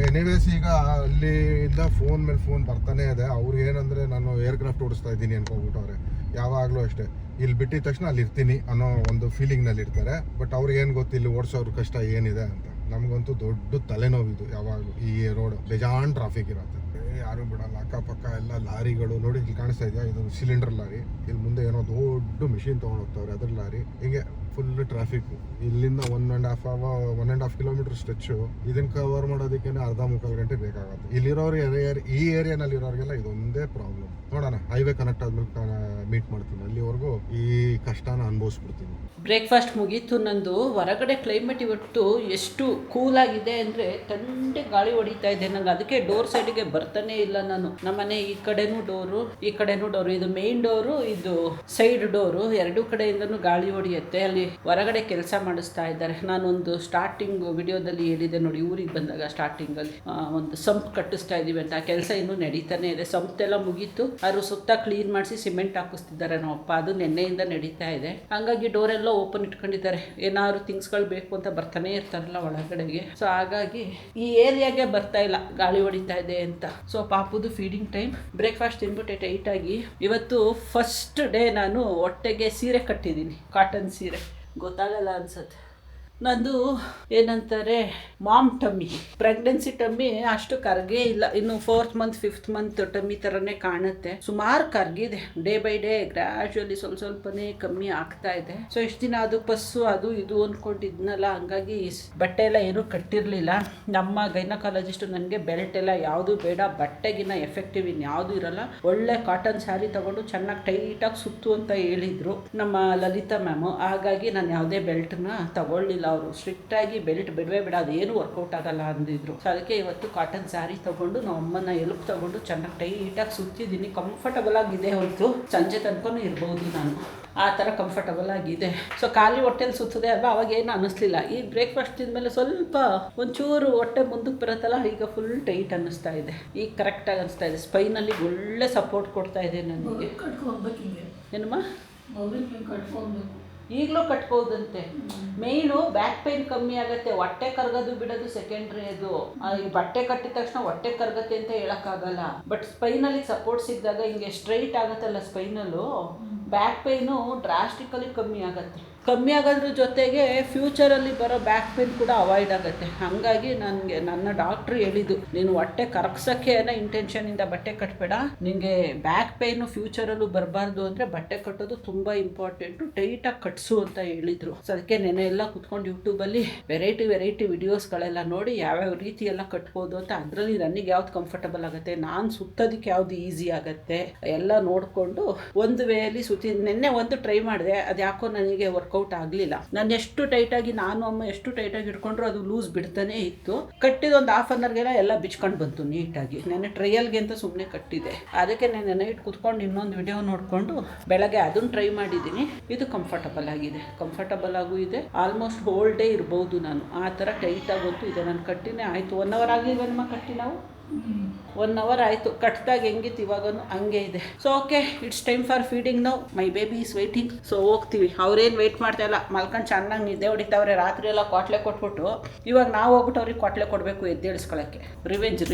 ಎನಿವೇಸ್ ಈಗ ಅಲ್ಲಿಂದ ಫೋನ್ ಮೇಲೆ ಫೋನ್ ಬರ್ತಾನೆ ಇದೆ. ಅವ್ರಿಗೆ ಏನಂದ್ರೆ ನಾನು ಏರ್ಕ್ರಾಫ್ಟ್ ಓಡಿಸ್ತಾ ಇದ್ದೀನಿ ಅನ್ಕೊಂಡ್ಬಿಟ್ಟವ್ರೆ. ಯಾವಾಗಲೂ ಅಷ್ಟೇ, ಇಲ್ಲಿ ಬಿಟ್ಟಿದ ತಕ್ಷಣ ಅಲ್ಲಿ ಇರ್ತೀನಿ ಅನ್ನೋ ಒಂದು ಫೀಲಿಂಗ್ನಲ್ಲಿ ಇರ್ತಾರೆ. ಬಟ್ ಅವ್ರಿಗೆ ಏನು ಗೊತ್ತು ಇಲ್ಲಿ ಓಡಿಸೋರು ಕಷ್ಟ ಏನಿದೆ ಅಂತ. ನಮಗಂತೂ ದೊಡ್ಡ ತಲೆನೋವು ಇದು. ಯಾವಾಗಲೂ ಈ ರೋಡ್ ಬೇಜಾನ್ ಟ್ರಾಫಿಕ್ ಇರುತ್ತೆ, ಯಾರು ಬಿಡಲ್ಲ. ಅಕ್ಕಪಕ್ಕ ಎಲ್ಲ ಲಾರಿಗಳು ನೋಡಿ, ಇಲ್ಲಿ ಕಾಣಿಸ್ತಾ ಇದೆಯಾ, ಇದು ಸಿಲಿಂಡರ್ ಲಾರಿ. ಇಲ್ಲಿ ಮುಂದೆ ಏನೋ ದೊಡ್ಡ ಮಿಷಿನ್ ತೊಗೊಂಡು ಹೋಗ್ತಾವ್ರೆ, ಅದ್ರ ಲಾರಿ. ಹಿಂಗೆ ಫುಲ್ ಟ್ರಾಫಿಕ್. ಇಲ್ಲಿಂದ 1.5 ಕಿಲೋಮೀಟರ್ ಸ್ಟ್ರೆಚ್ಚು. ಇದನ್ನ ಕವರ್ ಮಾಡೋದಕ್ಕೆ ಅರ್ಧ ಮುಕ್ಕಾಲು ಗಂಟೆ ಬೇಕಾಗುತ್ತೆ. ಇಲ್ಲಿರೋರು ಈ ಏರಿಯಾನಲ್ಲಿ ಇರೋರಿಗೆಲ್ಲ ಇದೊಂದೇ ಪ್ರಾಬ್ಲಮ್. ನೋಡೋಣ, ಹೈವೇ ಕನೆಕ್ಟ್ ಆದ್ಮೇಲೆ ಮೀಟ್ ಮಾಡ್ತೀನಿ. ಅಲ್ಲಿವರೆಗೂ ಈ ಕಷ್ಟನ ಅನುಭವಿಸ್ಬಿಡ್ತೀನಿ. ಬ್ರೇಕ್ಫಾಸ್ಟ್ ಮುಗೀತು ನಂದು. ಹೊರಗಡೆ ಕ್ಲೈಮೇಟ್ ಇವತ್ತು ಎಷ್ಟು ಕೂಲಾಗಿದೆ ಅಂದರೆ ತಂದೆ ಗಾಳಿ ಹೊಡಿತಾ ಇದೆ ನಂಗೆ. ಅದಕ್ಕೆ ಡೋರ್ ಸೈಡಿಗೆ ಬರ್ತಾನೆ ಇಲ್ಲ ನಾನು. ನಮ್ಮನೆ ಈ ಕಡೆನೂ ಡೋರು, ಈ ಕಡೆನೂ ಡೋರು. ಇದು ಮೇನ್ ಡೋರು, ಇದು ಸೈಡ್ ಡೋರು. ಎರಡೂ ಕಡೆಯಿಂದನೂ ಗಾಳಿ ಹೊಡಿಯುತ್ತೆ. ಅಲ್ಲಿ ಹೊರಗಡೆ ಕೆಲಸ ಮಾಡಿಸ್ತಾ ಇದ್ದಾರೆ. ನಾನೊಂದು ಸ್ಟಾರ್ಟಿಂಗ್ ವಿಡಿಯೋದಲ್ಲಿ ಹೇಳಿದೆ ನೋಡಿ, ಊರಿಗೆ ಬಂದಾಗ ಸ್ಟಾರ್ಟಿಂಗಲ್ಲಿ ಒಂದು ಸಂಪ್ ಕಟ್ಟಿಸ್ತಾ ಇದ್ದೀವಿ ಅಂತ. ಆ ಕೆಲಸ ಇನ್ನೂ ನಡೀತಾನೆ ಇದೆ. ಸಂಪೆಲ್ಲ ಮುಗೀತು, ಅವರು ಸುತ್ತ ಕ್ಲೀನ್ ಮಾಡಿಸಿ ಸಿಮೆಂಟ್ ಹಾಕಿಸ್ತಿದ್ದಾರೆ ನಮ್ಮ ಅಪ್ಪ. ಅದು ನಿನ್ನೆಯಿಂದ ನಡೀತಾ ಇದೆ. ಹಂಗಾಗಿ ಡೋರೆಲ್ಲ ಓಪನ್ ಇಟ್ಕೊಂಡಿದ್ದಾರೆ. ಏನಾದ್ರು ಥಿಂಗ್ಸ್ಗಳು ಬೇಕು ಅಂತ ಬರ್ತಾನೆ ಇರ್ತಾರಲ್ಲ ಒಳಗಡೆಗೆ. ಸೊ ಹಾಗಾಗಿ ಈ ಏರಿಯಾಗೆ ಬರ್ತಾ ಇಲ್ಲ, ಗಾಳಿ ಹೊಡಿತಾ ಇದೆ ಅಂತ. ಸೊ ಪಾಪುದು ಫೀಡಿಂಗ್ ಟೈಮ್. ಬ್ರೇಕ್ಫಾಸ್ಟ್ ತಿನ್ಬಿಟ್ಟೆ ಟೈಟಾಗಿ. ಇವತ್ತು ಫಸ್ಟ್ ಡೇ ನಾನು ಹೊಟ್ಟೆಗೆ ಸೀರೆ ಕಟ್ಟಿದ್ದೀನಿ, ಕಾಟನ್ ಸೀರೆ. ಗೊತ್ತಾಗಲ್ಲ ಅನ್ಸುತ್ತೆ. ನಂದು ಏನಂತಾರೆ, ಮಾಮ್ ಟಮ್ಮಿ, ಪ್ರೆಗ್ನೆನ್ಸಿ ಟಮ್ಮಿ ಅಷ್ಟು ಕರ್ಗೇ ಇಲ್ಲ. ಇನ್ನು 4th month 5th month tummy ಥರನೇ ಕಾಣುತ್ತೆ. ಸುಮಾರು ಕರ್ಗಿದೆ. ಡೇ ಬೈ ಡೇ ಗ್ರ್ಯಾಜುವಲಿ ಸ್ವಲ್ಪನೇ ಕಮ್ಮಿ ಆಗ್ತಾ ಇದೆ. ಸೊ ಇಷ್ಟು ದಿನ ಅದು ಪಸ್ಸು ಅದು ಇದು ಅಂದ್ಕೊಂಡಿದ್ನಲ್ಲ, ಹಂಗಾಗಿ ಬಟ್ಟೆ ಎಲ್ಲ ಏನೂ ಕಟ್ಟಿರಲಿಲ್ಲ. ನಮ್ಮ ಗೈನಕಾಲಜಿಸ್ಟು ನನಗೆ ಬೆಲ್ಟ್ ಎಲ್ಲ ಯಾವುದು ಬೇಡ, ಬಟ್ಟೆಗಿನ್ನ ಎಫೆಕ್ಟಿವ್ ಇನ್ಯಾವುದೂ ಇರಲ್ಲ, ಒಳ್ಳೆ ಕಾಟನ್ ಸ್ಯಾರಿ ತೊಗೊಂಡು ಚೆನ್ನಾಗಿ ಟೈಟಾಗಿ ಸುತ್ತು ಅಂತ ಹೇಳಿದರು ನಮ್ಮ ಲಲಿತಾ ಮ್ಯಾಮು. ಹಾಗಾಗಿ ನಾನು ಯಾವುದೇ ಬೆಲ್ಟ್ನ ತಗೊಳ್ಳಿಲ್ಲ. ಅವರು ಸ್ಟ್ರಿಕ್ಟಾಗಿ ಬೆಲ್ಟ್ ಬಿಡವೇ ಬೇಡ, ಅದೇನು ವರ್ಕೌಟ್ ಆಗಲ್ಲ ಅಂದಿದ್ರು. ಸೊ ಅದಕ್ಕೆ ಇವತ್ತು ಕಾಟನ್ ಸ್ಯಾರಿ ತೊಗೊಂಡು ನಮ್ಮ ಅಮ್ಮನ ಎಲ್ಪ್ ತೊಗೊಂಡು ಚೆನ್ನಾಗಿ ಟೈಟಾಗಿ ಸುತ್ತಿದ್ದೀನಿ. ಕಂಫರ್ಟಬಲ್ ಆಗಿದೆ. ಹೊರತು ಸಂಜೆ ತನಕನೂ ಇರ್ಬೋದು ನಾನು, ಆ ಥರ ಕಂಫರ್ಟಬಲ್ ಆಗಿದೆ. ಸೊ ಖಾಲಿ ಹೊಟ್ಟೆಲಿ ಸುತ್ತದೆ ಅಲ್ವಾ, ಅವಾಗ ಏನು ಅನ್ನಿಸ್ಲಿಲ್ಲ. ಈ ಬ್ರೇಕ್ಫಾಸ್ಟ್ ತಿಂದಮೇಲೆ ಸ್ವಲ್ಪ ಒಂಚೂರು ಹೊಟ್ಟೆ ಮುಂದಕ್ಕೆ ಬರುತ್ತಲ್ಲ, ಈಗ ಫುಲ್ ಟೈಟ್ ಅನ್ನಿಸ್ತಾ ಇದೆ. ಈಗ ಕರೆಕ್ಟಾಗಿ ಅನಿಸ್ತಾ ಇದೆ. ಸ್ಪೈನಲ್ಲಿ ಒಳ್ಳೆ ಸಪೋರ್ಟ್ ಕೊಡ್ತಾ ಇದೆ ನನಗೆ. ಏನಮ್ಮ ಈಗಲೂ ಕಟ್ಬೋದಂತೆ. ಮೇಯ್ನು ಬ್ಯಾಕ್ ಪೈನ್ ಕಮ್ಮಿ ಆಗುತ್ತೆ. ಹೊಟ್ಟೆ ಕರ್ಗೋದು ಬಿಡೋದು ಸೆಕೆಂಡ್ರಿ. ಅದು ಈ ಬಟ್ಟೆ ಕಟ್ಟಿದ ತಕ್ಷಣ ಹೊಟ್ಟೆ ಕರ್ಗತ್ತೆ ಅಂತ ಹೇಳೋಕ್ಕಾಗಲ್ಲ. ಬಟ್ ಸ್ಪೈನಲ್ಲಿ ಸಪೋರ್ಟ್ ಸಿಕ್ಕಿದಾಗ ಹಿಂಗೆ ಸ್ಟ್ರೈಟ್ ಆಗುತ್ತಲ್ಲ ಸ್ಪೈನಲ್ಲು, ಬ್ಯಾಕ್ ಪೈನು ಡ್ರಾಸ್ಟಿಕಲಿ ಕಮ್ಮಿ ಆಗುತ್ತೆ. ಕಮ್ಮಿ ಆಗೋದ್ರ ಜೊತೆಗೆ ಫ್ಯೂಚರಲ್ಲಿ ಬರೋ ಬ್ಯಾಕ್ ಪೇನ್ ಕೂಡ ಅವಾಯ್ಡ್ ಆಗುತ್ತೆ. ಹಾಗಾಗಿ ನನಗೆ ನನ್ನ ಡಾಕ್ಟ್ರು ಹೇಳಿದ್ದು, ನೀನು ಹೊಟ್ಟೆ ಕರಗ್ಸೋಕ್ಕೆ ಏನೋ ಇಂಟೆನ್ಷನಿಂದ ಬಟ್ಟೆ ಕಟ್ಟಬೇಡ, ನಿನಗೆ ಬ್ಯಾಕ್ ಪೇನು ಫ್ಯೂಚರಲ್ಲೂ ಬರಬಾರ್ದು ಅಂದರೆ ಬಟ್ಟೆ ಕಟ್ಟೋದು ತುಂಬ ಇಂಪಾರ್ಟೆಂಟು, ಟೈಟಾಗಿ ಕಟ್ಸು ಅಂತ ಹೇಳಿದರು. ಸೊ ಅದಕ್ಕೆ ನೆನೆ ಎಲ್ಲ ಕುತ್ಕೊಂಡು ಯೂಟ್ಯೂಬಲ್ಲಿ ವೆರೈಟಿ ವಿಡಿಯೋಸ್ಗಳೆಲ್ಲ ನೋಡಿ ಯಾವ್ಯಾವ ರೀತಿ ಎಲ್ಲ ಕಟ್ಬೋದು ಅಂತ. ಅದರಲ್ಲಿ ನನಗೆ ಯಾವ್ದು ಕಂಫರ್ಟಬಲ್ ಆಗುತ್ತೆ, ನಾನು ಸುತ್ತೋದಕ್ಕೆ ಯಾವುದು ಈಸಿ ಆಗುತ್ತೆ ಎಲ್ಲ ನೋಡಿಕೊಂಡು ಒಂದು ವೇಯಲ್ಲಿ ಸುತ್ತಿ. ನೆನ್ನೆ ಒಂದು ಟ್ರೈ ಮಾಡಿದೆ, ಅದು ಯಾಕೋ ನನಗೆ ವರ್ಕೌಟ್ ಆಗಲಿಲ್ಲ. ನಾನು ಎಷ್ಟು ಟೈಟಾಗಿ, ನಾನು ಅಮ್ಮ ಎಷ್ಟು ಟೈಟಾಗಿ ಹಿಡ್ಕೊಂಡ್ರು ಅದು ಲೂಸ್ ಬಿಡ್ತಾನೆ ಇತ್ತು. ಕಟ್ಟಿದ ಒಂದು ಹಾಫ್ ಅನ್ ಅವರ್ಗೆಲ್ಲ ಎಲ್ಲ ಬಿಚ್ಕೊಂಡು ಬಂತು ನೀಟಾಗಿ. ನೆನ್ನೆ ಟ್ರಯಲ್ಗೆ ಅಂತ ಸುಮ್ಮನೆ ಕಟ್ಟಿದೆ. ಅದಕ್ಕೆ ನೆನ್ನೆ ನೈಟ್ ಕುತ್ಕೊಂಡು ಇನ್ನೊಂದು ವಿಡಿಯೋ ನೋಡಿಕೊಂಡು ಬೆಳಗ್ಗೆ ಅದನ್ನು ಟ್ರೈ ಮಾಡಿದ್ದೀನಿ. ಇದು ಕಂಫರ್ಟಬಲ್ ಆಗಿದೆ, ಕಂಫರ್ಟಬಲ್ ಆಗೂ ಇದೆ. ಆಲ್ಮೋಸ್ಟ್ ಹೋಲ್ ಡೇ ಇರ್ಬೋದು ನಾನು. ಆ ಥರ ಟೈಟಾಗಂತೂ ಇದೆ. ನಾನು ಕಟ್ಟಿನೇ ಆಯಿತು. 1 ಅವರ್ ಆಗಲಿಲ್ವೇನಮ್ಮ ಕಟ್ಟಿ ನಾವು? 1 hour ಆಯಿತು. ಕಟ್ದಾಗ ಹೆಂಗಿತ್ತು ಇವಾಗನು ಹಂಗೆ ಇದೆ. So okay, it's time for feeding now. My baby is waiting. So ಹೋಗ್ತೀವಿ. ಅವ್ರೇನು ವೆಯ್ಟ್ ಮಾಡ್ತಾ ಇಲ್ಲ, ಮಲ್ಕೊಂಡು ಚೆನ್ನಾಗಿ ನಿದ್ದೆ ಹೊಡಿತಾವ್ರೆ. ರಾತ್ರಿ ಎಲ್ಲ ಕ್ವಾಟ್ಲೆ ಕೊಟ್ಬಿಟ್ಟು ಇವಾಗ ನಾವು ಹೋಗ್ಬಿಟ್ಟು ಅವ್ರಿಗೆ ಕ್ವಾಟ್ಲೆ ಕೊಡಬೇಕು ಎದ್ದೇಳಿಸ್ಕೊಳ್ಳೋಕ್ಕೆ. ರಿವೆಂಜ್.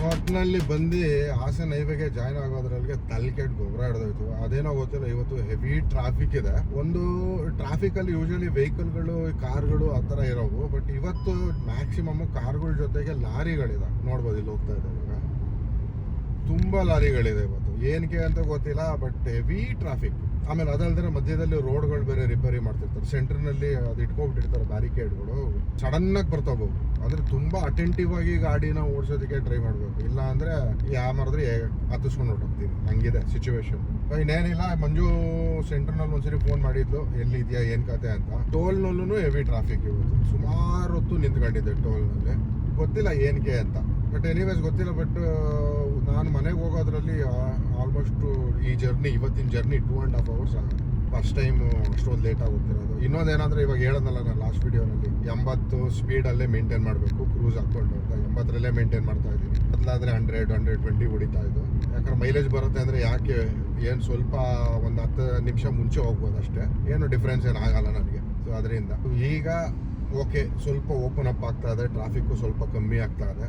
ಒಟ್ಟಿನಲ್ಲಿ ಬಂದು ಹಾಸನ ಹೈವೇಗೆ ಜಾಯ್ನ್ ಆಗೋದ್ರಲ್ಲಿಗೆ ತಲೆಕೆಟ್ಟು ಗೊಬ್ಬರ ಹಿಡ್ದೋಯ್ತು. ಅದೇನೋ ಗೊತ್ತಿಲ್ಲ, ಇವತ್ತು ಹೆವಿ ಟ್ರಾಫಿಕ್ ಇದೆ. ಒಂದು ಟ್ರಾಫಿಕಲ್ಲಿ ಯೂಶಲಿ ವೆಹಿಕಲ್ಗಳು, ಕಾರ್ಗಳು ಆ ಥರ ಇರೋವು. ಬಟ್ ಇವತ್ತು ಮ್ಯಾಕ್ಸಿಮಮ್ ಕಾರ್ಗಳ ಜೊತೆಗೆ ಲಾರಿಗಳಿದೆ. ನೋಡ್ಬೋದು ಇಲ್ಲಿ ಹೋಗ್ತಾ ಇದೆ ಇವಾಗ ತುಂಬ ಲಾರಿಗಳಿದೆ ಇವತ್ತು. ಏನಕ್ಕೆ ಅಂತ ಗೊತ್ತಿಲ್ಲ, ಬಟ್ ಹೆವಿ ಟ್ರಾಫಿಕ್. ಆಮೇಲೆ ಅದಲ್ಲದೆ ಮಧ್ಯದಲ್ಲಿ ರೋಡ್ಗಳು ಬೇರೆ ರಿಪೇರಿ ಮಾಡ್ತಿರ್ತಾರೆ. ಸೆಂಟ್ರ್ನಲ್ಲಿ ಅದು ಇಟ್ಕೊಬಿಟ್ಟಿರ್ತಾರೆ ಬ್ಯಾರಿಕೇಡ್ಗಳು. ಸಡನ್ನಾಗಿ ಬರ್ತಾವೆ. ಆದರೆ ತುಂಬ ಅಟೆಂಟಿವ್ ಆಗಿ ಗಾಡಿನ ಓಡಿಸೋದಕ್ಕೆ ಟ್ರೈ ಮಾಡಬೇಕು. ಇಲ್ಲ ಅಂದರೆ ಯಾಮಾರಿದ್ರೆ ಹತ್ತಿಸ್ಕೊಂಡು ಹೊರಟೋಗ್ತೀವಿ. ಹಂಗಿದೆ ಸಿಚುವೇಶನ್. ಇನ್ನೇನಿಲ್ಲ, ಮಂಜು ಸೆಂಟ್ರ್ನಲ್ಲಿ ಒಂದ್ಸರಿ ಫೋನ್ ಮಾಡಿದ್ಲು, ಎಲ್ಲಿದೆಯಾ ಏನು ಕತೆ ಅಂತ. ಟೋಲ್ನಲ್ಲೂ ಹೆವಿ ಟ್ರಾಫಿಕ್ ಇವತ್ತು. ಸುಮಾರು ಹೊತ್ತು ನಿಂತ್ಕೊಂಡಿದ್ದೆ ಟೋಲ್ನಲ್ಲಿ. ಗೊತ್ತಿಲ್ಲ ಏನಕ್ಕೆ ಅಂತ. ಬಟ್ ಎನಿವೇಸ್ ಗೊತ್ತಿಲ್ಲ. ಬಟ್ ನಾನು ಮನೆಗೆ ಹೋಗೋದ್ರಲ್ಲಿ ಆಲ್ಮೋಸ್ಟು ಇವತ್ತಿನ ಜರ್ನಿ 2.5 hours ಫಸ್ಟ್ ಟೈಮ್ ಅಷ್ಟೊಂದು ಲೇಟಾಗಿ ಹೋಗ್ತಿರೋದು. ಇನ್ನೊಂದೇನಂದರೆ ಇವಾಗ ಹೇಳೋದಲ್ಲ ನಾನು ಲಾಸ್ಟ್ ವಿಡಿಯೋನಲ್ಲಿ, 80 ಸ್ಪೀಡಲ್ಲೇ ಮೇಂಟೈನ್ ಮಾಡಬೇಕು ಕ್ರೂಸ್ ಹಾಕ್ಕೊಂಡು ಅಂತ. 80ರಲ್ಲೇ ಮೇಂಟೈನ್ ಮಾಡ್ತಾ ಇದ್ದೀನಿ. ಬದಲಾದರೆ 100-120 ಹೊಡಿತಾ ಇದ್ದು. ಯಾಕಂದ್ರೆ ಮೈಲೇಜ್ ಬರುತ್ತೆ ಅಂದರೆ ಯಾಕೆ, ಏನು ಸ್ವಲ್ಪ ಒಂದು 10 ನಿಮಿಷ ಮುಂಚೆ ಹೋಗ್ಬೋದು ಅಷ್ಟೇ. ಏನು ಡಿಫ್ರೆನ್ಸ್ ಏನು ಆಗಲ್ಲ ನನಗೆ. ಸೊ ಅದರಿಂದ ಈಗ ಓಕೆ, ಸ್ವಲ್ಪ ಓಪನ್ ಅಪ್ ಆಗ್ತಾ ಇದೆ. ಟ್ರಾಫಿಕ್ಕು ಸ್ವಲ್ಪ ಕಮ್ಮಿ ಆಗ್ತಾ ಇದೆ.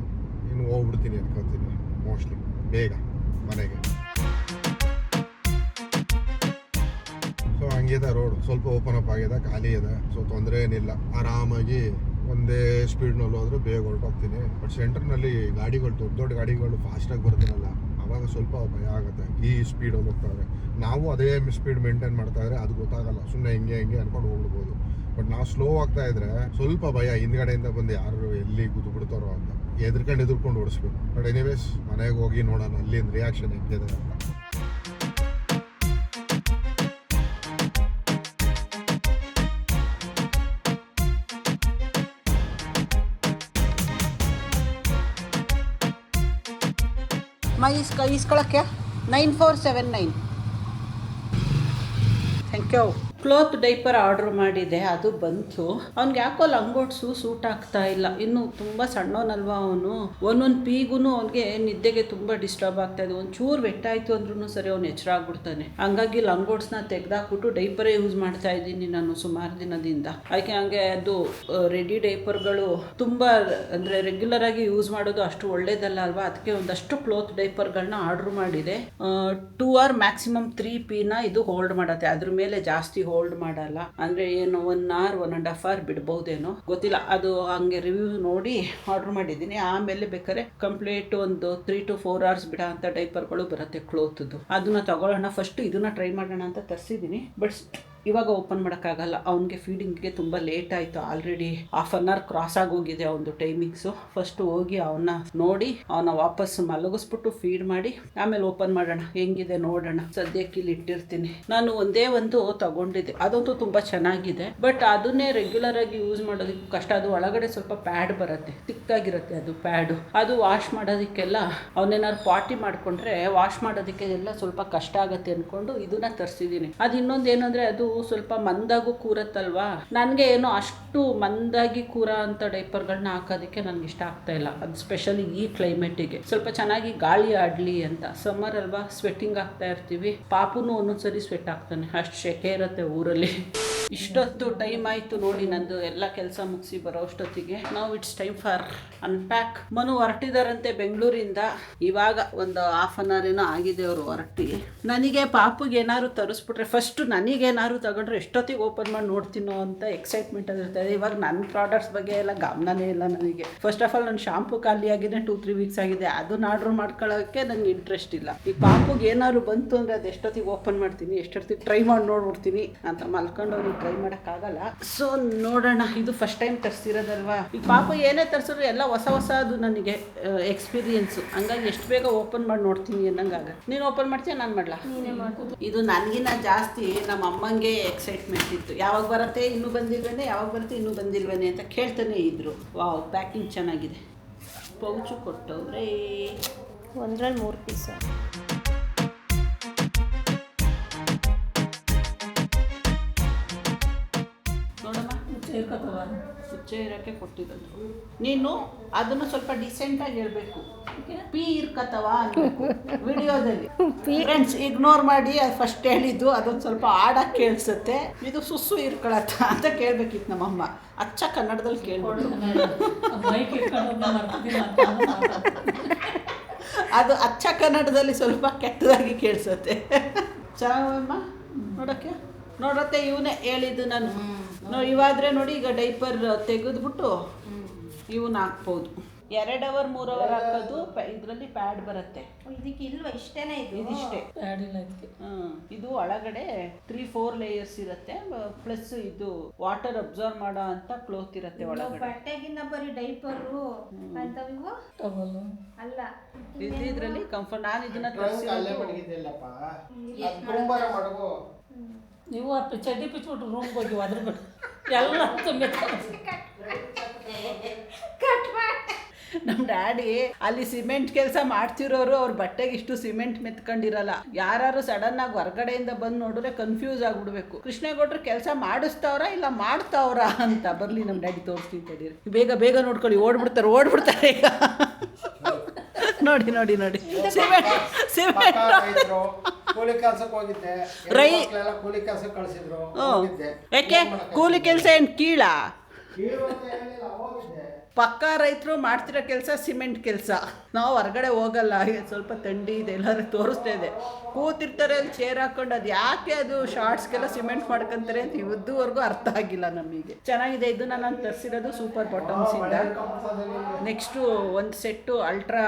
ಇನ್ನು ಹೋಗ್ಬಿಡ್ತೀನಿ ಅನ್ಕೋತೀನಿ ಮೋಸ್ಟ್ಲಿ ಬೇಗ ಮನೆಗೆ. ಸೊ ಹಂಗಿದೆ ರೋಡ್. ಸ್ವಲ್ಪ ಓಪನ್ ಅಪ್ ಆಗಿದೆ, ಖಾಲಿ ಇದೆ. ಸೊ ತೊಂದರೆ ಏನಿಲ್ಲ. ಆರಾಮಾಗಿ ಒಂದೇ ಸ್ಪೀಡ್ನಲ್ಲಿ ಹೋದ್ರೆ ಬೇಗ ಹೊರಟೋಗ್ತೀನಿ. ಬಟ್ ಸೆಂಟರ್ನಲ್ಲಿ ಗಾಡಿಗಳು, ದೊಡ್ಡ ಗಾಡಿಗಳು ಫಾಸ್ಟಾಗಿ ಬರ್ತೀರಲ್ಲ, ಆವಾಗ ಸ್ವಲ್ಪ ಭಯ ಆಗುತ್ತೆ. ಈ ಸ್ಪೀಡಲ್ಲಿ ಹೋಗ್ತಾರೆ. ನಾವು ಅದೇ ಸ್ಪೀಡ್ ಮೇಂಟೈನ್ ಮಾಡ್ತಾ ಇದ್ರೆ ಅದು ಗೊತ್ತಾಗಲ್ಲ. ಸುಮ್ಮನೆ ಹಿಂಗೆ ಅನ್ಕೊಂಡು ಹೋಗ್ಬಿಡ್ಬೋದು. ಬಟ್ ನಾವು ಸ್ಲೋ ಆಗ್ತಾ ಇದ್ರೆ ಸ್ವಲ್ಪ ಭಯ, ಹಿಂದ್ಗಡೆಯಿಂದ ಬಂದು ಯಾರು ಎಲ್ಲಿ ಗುದ್ದು ಬಿಡ್ತಾರೋ ಅಂತ ಎದ್ಕೊಂಡು ಓಡಿಸ್ಬೇಕು. ಬಟ್ ಎನಿವೇಸ್ ಮನೆಗೆ ಹೋಗಿ ನೋಡೋಣ ಅಲ್ಲಿಂದ ರಿಯಾಕ್ಷನ್ ಹೆಂಗಿದೆ ಅಂತ. ಇಸ್ಕೊಳಕ್ಕೆ 9479. Thank you. Cloth diaper order ಮಾಡಿದೆ, ಅದು ಬಂತು. ಅವ್ನಿಗೆ ಯಾಕೋ ಲಂಗೋಟ್ಸು ಸೂಟ್ ಆಗ್ತಾ ಇಲ್ಲ. ಇನ್ನು ತುಂಬ ಸಣ್ಣವನಲ್ವ ಅವನು. ಒಂದೊಂದು ಪೀಗೂ ಅವನಿಗೆ ನಿದ್ದೆಗೆ ತುಂಬ ಡಿಸ್ಟರ್ಬ್ ಆಗ್ತಾ ಇದೆ. ಒಂಚೂರು ವೆಟ್ಟಾಯಿತು ಅಂದ್ರೂ ಸರಿ ಅವ್ನು ಎಚ್ಚರ ಆಗ್ಬಿಡ್ತಾನೆ. ಹಂಗಾಗಿ ಲಂಗೋಟ್ಸ್ನ ತೆಗೆದಾಕ್ಬಿಟ್ಟು ಡೈಪರೇ ಯೂಸ್ ಮಾಡ್ತಾ ಇದ್ದೀನಿ ನಾನು ಸುಮಾರು ದಿನದಿಂದ. ಹಂಗೆ ಅದು ರೆಡಿ ಡೈಪರ್ಗಳು ತುಂಬ ಅಂದರೆ ರೆಗ್ಯುಲರಾಗಿ ಯೂಸ್ ಮಾಡೋದು ಅಷ್ಟು ಒಳ್ಳೇದಲ್ಲ ಅಲ್ವಾ. ಅದಕ್ಕೆ ಒಂದಷ್ಟು ಕ್ಲೋತ್ ಡೈಪರ್ಗಳನ್ನ ಆರ್ಡ್ರ್ ಮಾಡಿದೆ. 2 or ಮ್ಯಾಕ್ಸಿಮಮ್ 3 Pನ ಇದು ಹೋಲ್ಡ್ ಮಾಡುತ್ತೆ. ಅದ್ರ ಮೇಲೆ ಜಾಸ್ತಿ ಹೋಲ್ಡ್ ಮಾಡಲ್ಲ. ಅಂದರೆ ಏನು 1 hour 1.5 hour ಬಿಡ್ಬಹುದೇನೋ ಗೊತ್ತಿಲ್ಲ. ಅದು ಹಂಗೆ ರಿವ್ಯೂ ನೋಡಿ ಆರ್ಡರ್ ಮಾಡಿದ್ದೀನಿ. ಆಮೇಲೆ ಬೇಕಾದ್ರೆ ಕಂಪ್ಲೀಟ್ ಒಂದು 3 to 4 hours ಬಿಡೋ ಅಂತ ಡೈಪರ್ಗಳು ಬರುತ್ತೆ ಕ್ಲೋತ್ದು. ಅದನ್ನ ತಗೊಳ್ಳೋಣ. ಫಸ್ಟ್ ಇದನ್ನ ಟ್ರೈ ಮಾಡೋಣ ಅಂತ ತರಿಸಿದ್ದೀನಿ. ಬಟ್ ಇವಾಗ ಓಪನ್ ಮಾಡೋಕ್ಕಾಗಲ್ಲ. ಅವನಿಗೆ ಫೀಡಿಂಗ್ಗೆ ತುಂಬ ಲೇಟ್ ಆಯಿತು. ಆಲ್ರೆಡಿ 1/2 hour ಕ್ರಾಸ್ ಆಗೋಗಿದೆ ಅವನದು ಟೈಮಿಂಗ್ಸು. ಫಸ್ಟ್ ಹೋಗಿ ಅವನ್ನ ನೋಡಿ ಅವನ ವಾಪಸ್ ಮಲಗಿಸ್ಬಿಟ್ಟು ಫೀಡ್ ಮಾಡಿ ಆಮೇಲೆ ಓಪನ್ ಮಾಡೋಣ. ಹೆಂಗಿದೆ ನೋಡೋಣ. ಸದ್ಯಕ್ಕೆ ಇಲ್ಲಿ ಇಟ್ಟಿರ್ತೀನಿ. ನಾನು ಒಂದೇ ಒಂದು ತಗೊಂಡಿದ್ದೆ, ಅದಂತೂ ತುಂಬ ಚೆನ್ನಾಗಿದೆ. ಬಟ್ ಅದನ್ನೇ ರೆಗ್ಯುಲರ್ ಆಗಿ ಯೂಸ್ ಮಾಡೋದಕ್ಕೆ ಕಷ್ಟ. ಅದು ಒಳಗಡೆ ಸ್ವಲ್ಪ ಪ್ಯಾಡ್ ಬರುತ್ತೆ, ತಿಕ್ಕಾಗಿರುತ್ತೆ ಅದು ಪ್ಯಾಡು. ಅದು ವಾಶ್ ಮಾಡೋದಕ್ಕೆಲ್ಲ ಅವನೇನಾದ್ರು ಪಾಟಿ ಮಾಡಿಕೊಂಡ್ರೆ ವಾಶ್ ಮಾಡೋದಕ್ಕೆ ಎಲ್ಲ ಸ್ವಲ್ಪ ಕಷ್ಟ ಆಗುತ್ತೆ ಅಂದ್ಕೊಂಡು ಇದನ್ನ ತರಿಸಿದ್ದೀನಿ. ಅದು ಇನ್ನೊಂದು ಏನಂದರೆ ಅದು ಸ್ವಲ್ಪ ಮಂದಾಗೂ ಕೂರತ್ತಲ್ವಾ. ನನಗೆ ಏನೋ ಅಷ್ಟು ಮಂದಾಗಿ ಕೂರ ಅಂತ ಡೈಪರ್ಗಳನ್ನ ಹಾಕೋದಕ್ಕೆ ನನಗೆ ಇಷ್ಟ ಆಗ್ತಾ ಇಲ್ಲ. ಅದು ಸ್ಪೆಷಲಿ ಈ ಕ್ಲೈಮೇಟಿಗೆ ಸ್ವಲ್ಪ ಚೆನ್ನಾಗಿ ಗಾಳಿ ಆಡಲಿ ಅಂತ. ಸಮ್ಮರ್ ಅಲ್ವಾ, ಸ್ವೆಟ್ಟಿಂಗ್ ಆಗ್ತಾ ಇರ್ತೀವಿ. ಪಾಪುನು ಒಂದೊಂದ್ಸರಿ ಸ್ವೆಟ್ ಆಗ್ತಾನೆ, ಅಷ್ಟು ಶೆಕೆ ಇರುತ್ತೆ ಊರಲ್ಲಿ. ಇಷ್ಟೊತ್ತು ಟೈಮ್ ಆಯಿತು ನೋಡಿ ನಂದು ಎಲ್ಲ ಕೆಲಸ ಮುಗಿಸಿ ಬರೋ ಅಷ್ಟೊತ್ತಿಗೆ. ನಾವು it's time for unpack. Manu ಹೊರಟಿದಾರಂತೆ ಬೆಂಗಳೂರಿಂದ. ಇವಾಗ ಒಂದು 1/2 hour ಏನೋ ಆಗಿದೆ ಅವರು ಹೊರಟಿ. ನನಗೆ ಪಾಪುಗೆ ಏನಾದ್ರು ತರಿಸ್ಬಿಟ್ರೆ ಫಸ್ಟ್ ನನಗೇನಾದ್ರು ತಗೊಂಡ್ರೆ ಎಷ್ಟೊತ್ತಿಗೆ ಓಪನ್ ಮಾಡಿ ನೋಡ್ತೀನೋ ಅಂತ ಎಕ್ಸೈಟ್ಮೆಂಟ್ ಇರ್ತದೆ. ಇವಾಗ ನನ್ನ ಪ್ರಾಡಕ್ಟ್ಸ್ ಬಗ್ಗೆ ಎಲ್ಲ ಗಮನನೇ ಇಲ್ಲ ನನಗೆ. ಫಸ್ಟ್ ಆಫ್ ಆಲ್ ನನ್ನ ಶಾಂಪು ಖಾಲಿ ಆಗಿದೆ, 2-3 weeks ಆಗಿದೆ. ಅದನ್ನ ಆರ್ಡ್ರ್ ಮಾಡ್ಕೊಳ್ಳೋಕ್ಕೆ ನನಗೆ ಇಂಟ್ರೆಸ್ಟ್ ಇಲ್ಲ. ಈಗ ಪಾಪುಗೆ ಏನಾದ್ರು ಬಂತು ಅಂದರೆ ಅದು ಎಷ್ಟೊತ್ತಿಗೆ ಓಪನ್ ಮಾಡ್ತೀನಿ, ಎಷ್ಟೊತ್ತಿಗೆ ಟ್ರೈ ಮಾಡಿ ನೋಡ್ಬಿಡ್ತೀನಿ ಅಂತ ಮಲ್ಕೊಂಡವ್ರು ಟ್ರೈ ಮಾಡೋಕ್ಕಾಗಲ್ಲ. ಸೊ ನೋಡೋಣ. ಇದು ಫಸ್ಟ್ ಟೈಮ್ ತರಿಸಿರೋದಲ್ವಾ. ಈಗ ಪಾಪು ಏನೇ ತರಿಸಿದ್ರು ಎಲ್ಲ ಹೊಸದು ನನಗೆ ಎಕ್ಸ್ಪೀರಿಯೆನ್ಸು. ಹಂಗಾಗಿ ಎಷ್ಟು ಬೇಗ ಓಪನ್ ಮಾಡಿ ನೋಡ್ತೀನಿ ಅನ್ನಂಗಾಗ. ನೀನು ಓಪನ್ ಮಾಡ್ತೀಯ, ನಾನು ಮಾಡಲಾ? ಇದು ನನಗಿನ್ನ ಜಾಸ್ತಿ ನಮ್ಮ ಅಮ್ಮಂಗೆ ಎಕ್ಸೈಟ್ಮೆಂಟ್ ಇತ್ತು. ಯಾವಾಗ ಬರುತ್ತೆ ಇನ್ನೂ ಬಂದಿಲ್ವೇನೆ, ಯಾವಾಗ ಬರುತ್ತೆ ಇನ್ನೂ ಬಂದಿಲ್ವೇನೆ ಅಂತ ಕೇಳ್ತಾನೆ ಇದ್ರು. ವಾವ್, ಪ್ಯಾಕಿಂಗ್ ಚೆನ್ನಾಗಿದೆ. ಪೌಚು ಕೊಟ್ಟವ್ರೆ. 1ರಲ್ಲಿ 3 ಪೀಸ್. ನೋಡಮ್ಮ ಹುಚ್ಚೆ ಇರೋಕ್ಕೆ ಕೊಟ್ಟಿರೋದು. ನೀನು ಅದನ್ನು ಸ್ವಲ್ಪ ಡಿಸೆಂಟಾಗಿ ಹೇಳ್ಬೇಕು. ಪಿ ಇರ್ಕತ್ತವ ಅನ್ಬೇಕು ವಿಡಿಯೋದಲ್ಲಿ. ಫ್ರೆಂಡ್ಸ್ ಇಗ್ನೋರ್ ಮಾಡಿ ಅದು ಫಸ್ಟ್ ಹೇಳಿದ್ದು ಅದೊಂದು ಸ್ವಲ್ಪ ಆಡಾಗಿ ಕೇಳಿಸುತ್ತೆ. ಇದು ಸುಸ್ಸು ಇರ್ಕೊಳತ್ತ ಅಂತ ಕೇಳಬೇಕಿತ್ತು ನಮ್ಮಮ್ಮ. ಅಚ್ಚ ಕನ್ನಡದಲ್ಲಿ ಕೇಳ್ಬೋದು. ಅದು ಅಚ್ಚ ಕನ್ನಡದಲ್ಲಿ ಸ್ವಲ್ಪ ಕೆಟ್ಟದಾಗಿ ಕೇಳಿಸುತ್ತೆ. ಚೆನ್ನಾಗಮ್ಮ ನೋಡತ್ತೆ ಇವನೇ ಹೇಳಿದ್ದು ನಾನು. ಇವಾದರೆ ನೋಡಿ ಈಗ ಡೈಪರ್ ತೆಗೆದ್ಬಿಟ್ಟು ಇವನ್ನ ಹಾಕ್ಬೋದು. 2 ಅವರ್ 3 ಅವರ್ ಹಾಕೋದು ಇದರಲ್ಲಿ ಪ್ಯಾಡ್ ಬರುತ್ತೆ. ಇದಕ್ಕೆ ಇಲ್ವಾ? ಇಷ್ಟೇನೆ ಇದಿಷ್ಟೇ ಪ್ಯಾಡ್ ಇಲ್ಲ ಇದಕ್ಕೆ. ಇದು ಒಳಗಡೆ 3-4 ಲೇಯರ್ಸ್ ಇರುತ್ತೆ. ಪ್ಲಸ್ ಇದು ವಾಟರ್ ಅಬ್ಸರ್ವ್ ಮಾಡೋ ಅಂತ ಕ್ಲೋತ್ ಇರುತ್ತೆ ಒಳಗಡೆ. ಬಟ್ಟೆಗಿನ್ನ ಬರೀ ಡೈಪರು ಅಂತವಿವು ಅಲ್ಲ. ಇದರಲ್ಲಿ ಕಂಫರ್ಟ್. ನಾನು ಇದನ್ನ ನೀವು ಚಡ್ಡಿ ಪಿಚ್ಬಿಟ್ಟು ರೂಮ್ಗೆ ಹೋಗಿ ಅದ್ರ ಬಿಟ್ಟು ಎಲ್ಲ ನಮ್ಮ ಡ್ಯಾಡಿ ಅಲ್ಲಿ ಸಿಮೆಂಟ್ ಕೆಲಸ ಮಾಡ್ತಿರೋರು ಅವ್ರ ಬಟ್ಟೆಗೆ ಇಷ್ಟು ಸಿಮೆಂಟ್ ಮೆತ್ಕೊಂಡಿರಲ್ಲ. ಯಾರು ಸಡನ್ ಆಗಿ ಹೊರಗಡೆಯಿಂದ ಬಂದು ನೋಡಿದ್ರೆ ಕನ್ಫ್ಯೂಸ್ ಆಗ್ಬಿಡ್ಬೇಕು. ಕೃಷ್ಣೇಗೌಡ್ರು ಕೆಲಸ ಮಾಡಿಸ್ತಾವ್ರ ಇಲ್ಲ ಮಾಡ್ತಾವ್ರ ಅಂತ. ಬರ್ಲಿ ನಮ್ಮ ಡ್ಯಾಡಿ ತೋರಿಸ್ತೀನಿ ತಡೀರಿ. ಬೇಗ ನೋಡ್ಕೊಳ್ಳಿ. ಓಡ್ಬಿಡ್ತಾರೆ ಈಗ. ನೋಡಿ ಸಿಮೆಂಟ್ ಯಾಕೆ ಕೂಲಿ ಕೆಲಸ ಏನು ಕೀಳ? ಪಕ್ಕ ರೈತರು ಮಾಡ್ತಿರೋ ಕೆಲಸ ಸಿಮೆಂಟ್ ಕೆಲಸ. ನಾವು ಹೊರಗಡೆ ಹೋಗಲ್ಲ. ಸ್ವಲ್ಪ ಥಂಡಿ ಇದೆ, ಎಲ್ಲರೂ ತೋರಿಸ್ತಾ ಇದೆ. ಕೂತಿರ್ತಾರೆ ಅಲ್ಲಿ ಚೇರ್ ಹಾಕೊಂಡು. ಅದು ಯಾಕೆ ಅದು ಶಾರ್ಟ್ಸ್ಗೆಲ್ಲ ಸಿಮೆಂಟ್ ಮಾಡ್ಕೊಂತಾರೆ ಅಂತ ಇದುವರೆಗೂ ಅರ್ಥ ಆಗಿಲ್ಲ ನಮಗೆ. ಚೆನ್ನಾಗಿದೆ. ಇದನ್ನ ನಾನು ತರಿಸಿರೋದು ಸೂಪರ್ ಬಾಟಮ್ಸಿಂದ. ನೆಕ್ಸ್ಟು ಒಂದು ಸೆಟ್ಟು ಅಲ್ಟ್ರಾ